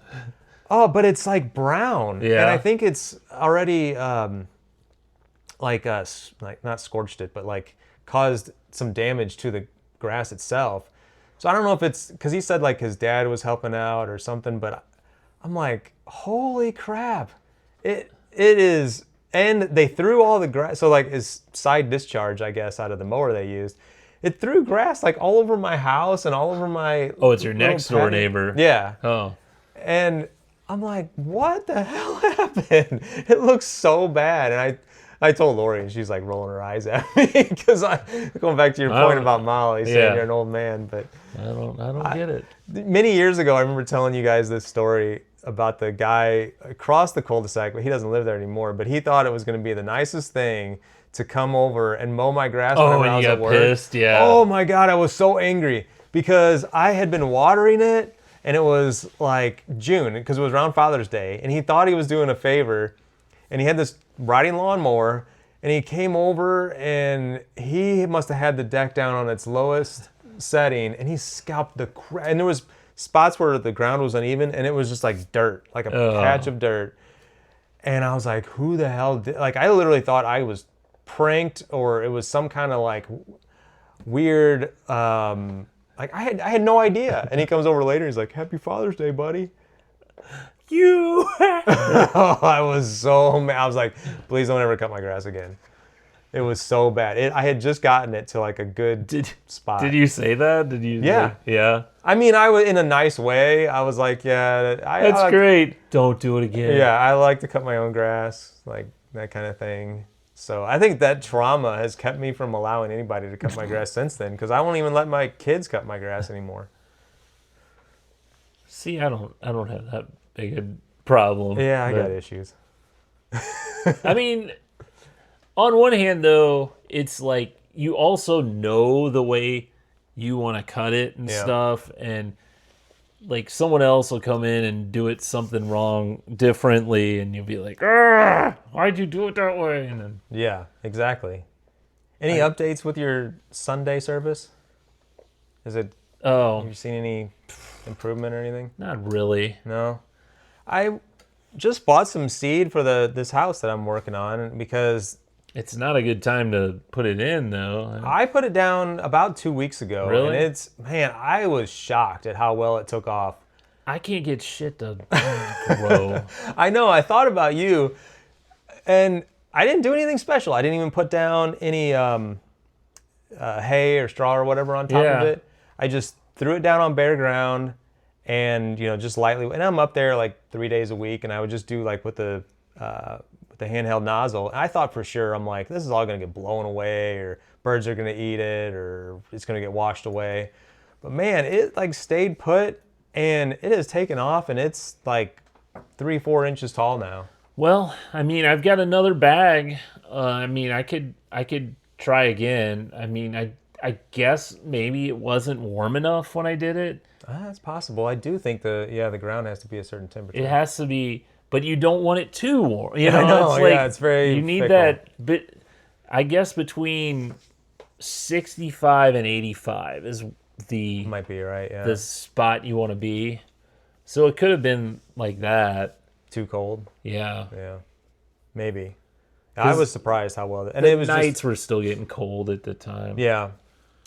Oh, but it's brown. Yeah. And I think it's already not scorched it, but caused some damage to the grass itself. So I don't know if it's because he said his dad was helping out or something, but I'm like, holy crap. It is. And they threw all the grass. So his side discharge, I guess, out of the mower they used, it threw grass all over my house and all over my. Oh, it's your next door neighbor. Yeah. Oh. And I'm like, what the hell happened? It looks so bad. And I told Lori, and she's rolling her eyes at me because going back to your point about Molly saying you're an old man, but I don't get it. Many years ago, I remember telling you guys this story about the guy across the cul-de-sac, but he doesn't live there anymore. But he thought it was going to be the nicest thing to come over and mow my grass whenever I was at work. Pissed, yeah. Oh my God, I was so angry because I had been watering it, and it was June because it was around Father's Day, and he thought he was doing a favor, and he had this riding lawnmower, and he came over, and he must have had the deck down on its lowest setting, and he scalped and there was spots where the ground was uneven, and it was just dirt, a patch of dirt. And I was like, who the hell did, I literally thought I was pranked, or it was some kind of weird, I had no idea. And he comes over later, he's like, happy Father's Day, buddy. You. Oh, I was so mad. I was like, please don't ever cut my grass again. It was so bad. I had just gotten it to a good spot. Did you say that? Did you? Yeah. Yeah. I mean, I was in a nice way. I was like, yeah. That's great. Don't do it again. Yeah, I like to cut my own grass, that kind of thing. So I think that trauma has kept me from allowing anybody to cut my grass since then, because I won't even let my kids cut my grass anymore. See, I don't have that big a problem. Yeah, I got issues. I mean, on one hand, though, it's you also know the way you want to cut it and stuff, and someone else will come in and do it something wrong differently, and you'll be like, why'd you do it that way? And then yeah, exactly. Any updates with your Sunday service? Have you seen any improvement or anything? Not really. No. I just bought some seed for this house that I'm working on because it's not a good time to put it in, though. I put it down about 2 weeks ago. Really? And I was shocked at how well it took off. I can't get shit to grow. I know. I thought about you, and I didn't do anything special. I didn't even put down any hay or straw or whatever on top of it. I just threw it down on bare ground, and just lightly. And I'm up there 3 days a week, and I would just do with the handheld nozzle. And I thought for sure, I'm like, this is all gonna get blown away, or birds are gonna eat it, or it's gonna get washed away. But man, it stayed put, and it has taken off, and it's 3-4 inches tall now. Well, I mean, I've got another bag. I mean, I could try again. I mean, I guess maybe it wasn't warm enough when I did it. That's possible. I do think the ground has to be a certain temperature. It has to be, but you don't want it too warm. I know. It's very. You need fickle. that bit. I guess between 65 and 85 is might be right. Yeah. the spot you want to be. So it could have been like that. Too cold. Yeah. Yeah, maybe. I was surprised how well. And The it was nights just, were still getting cold at the time. yeah.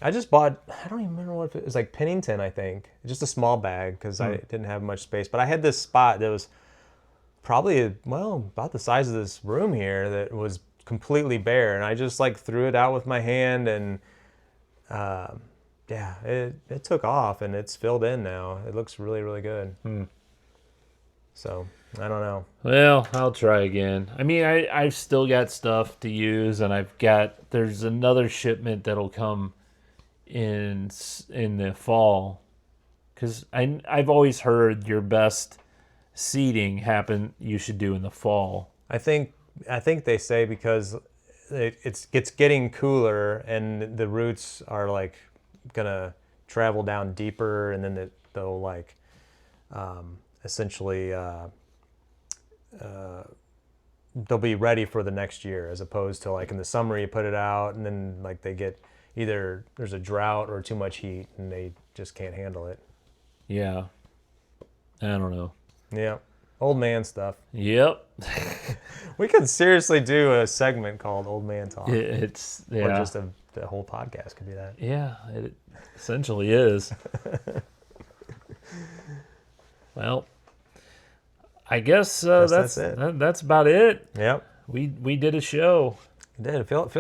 I just bought. I don't even remember what it was, like Pennington, I think. Just a small bag because I didn't have much space. But I had this spot that was probably about the size of this room here that was completely bare, and I just like threw it out with my hand, and yeah, it took off, and it's filled in now. It looks really, really good. So I don't know. Well, I'll try again. I mean, I've still got stuff to use, and there's another shipment that'll come in the fall, because I've always heard your best seeding you should do in the fall. I think they say because it's getting cooler, and the roots are like gonna travel down deeper, and then they'll like essentially they'll be ready for the next year, as opposed to like in the summer you put it out and then like they get either there's a drought or too much heat and they just can't handle it. Yeah. I don't know. Yeah. Old man stuff. Yep. We could seriously do a segment called Old Man Talk. It's Or just the whole podcast could be that. Yeah, it essentially is. Well, I guess that's it. That's about it. Yep. We did a show. It did. Felt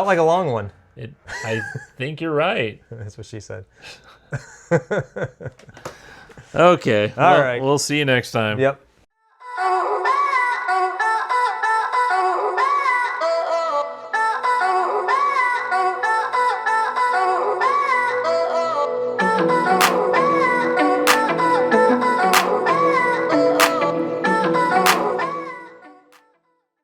like a long one. I think you're right. That's what she said. Okay. All right. We'll see you next time. Yep. Oh,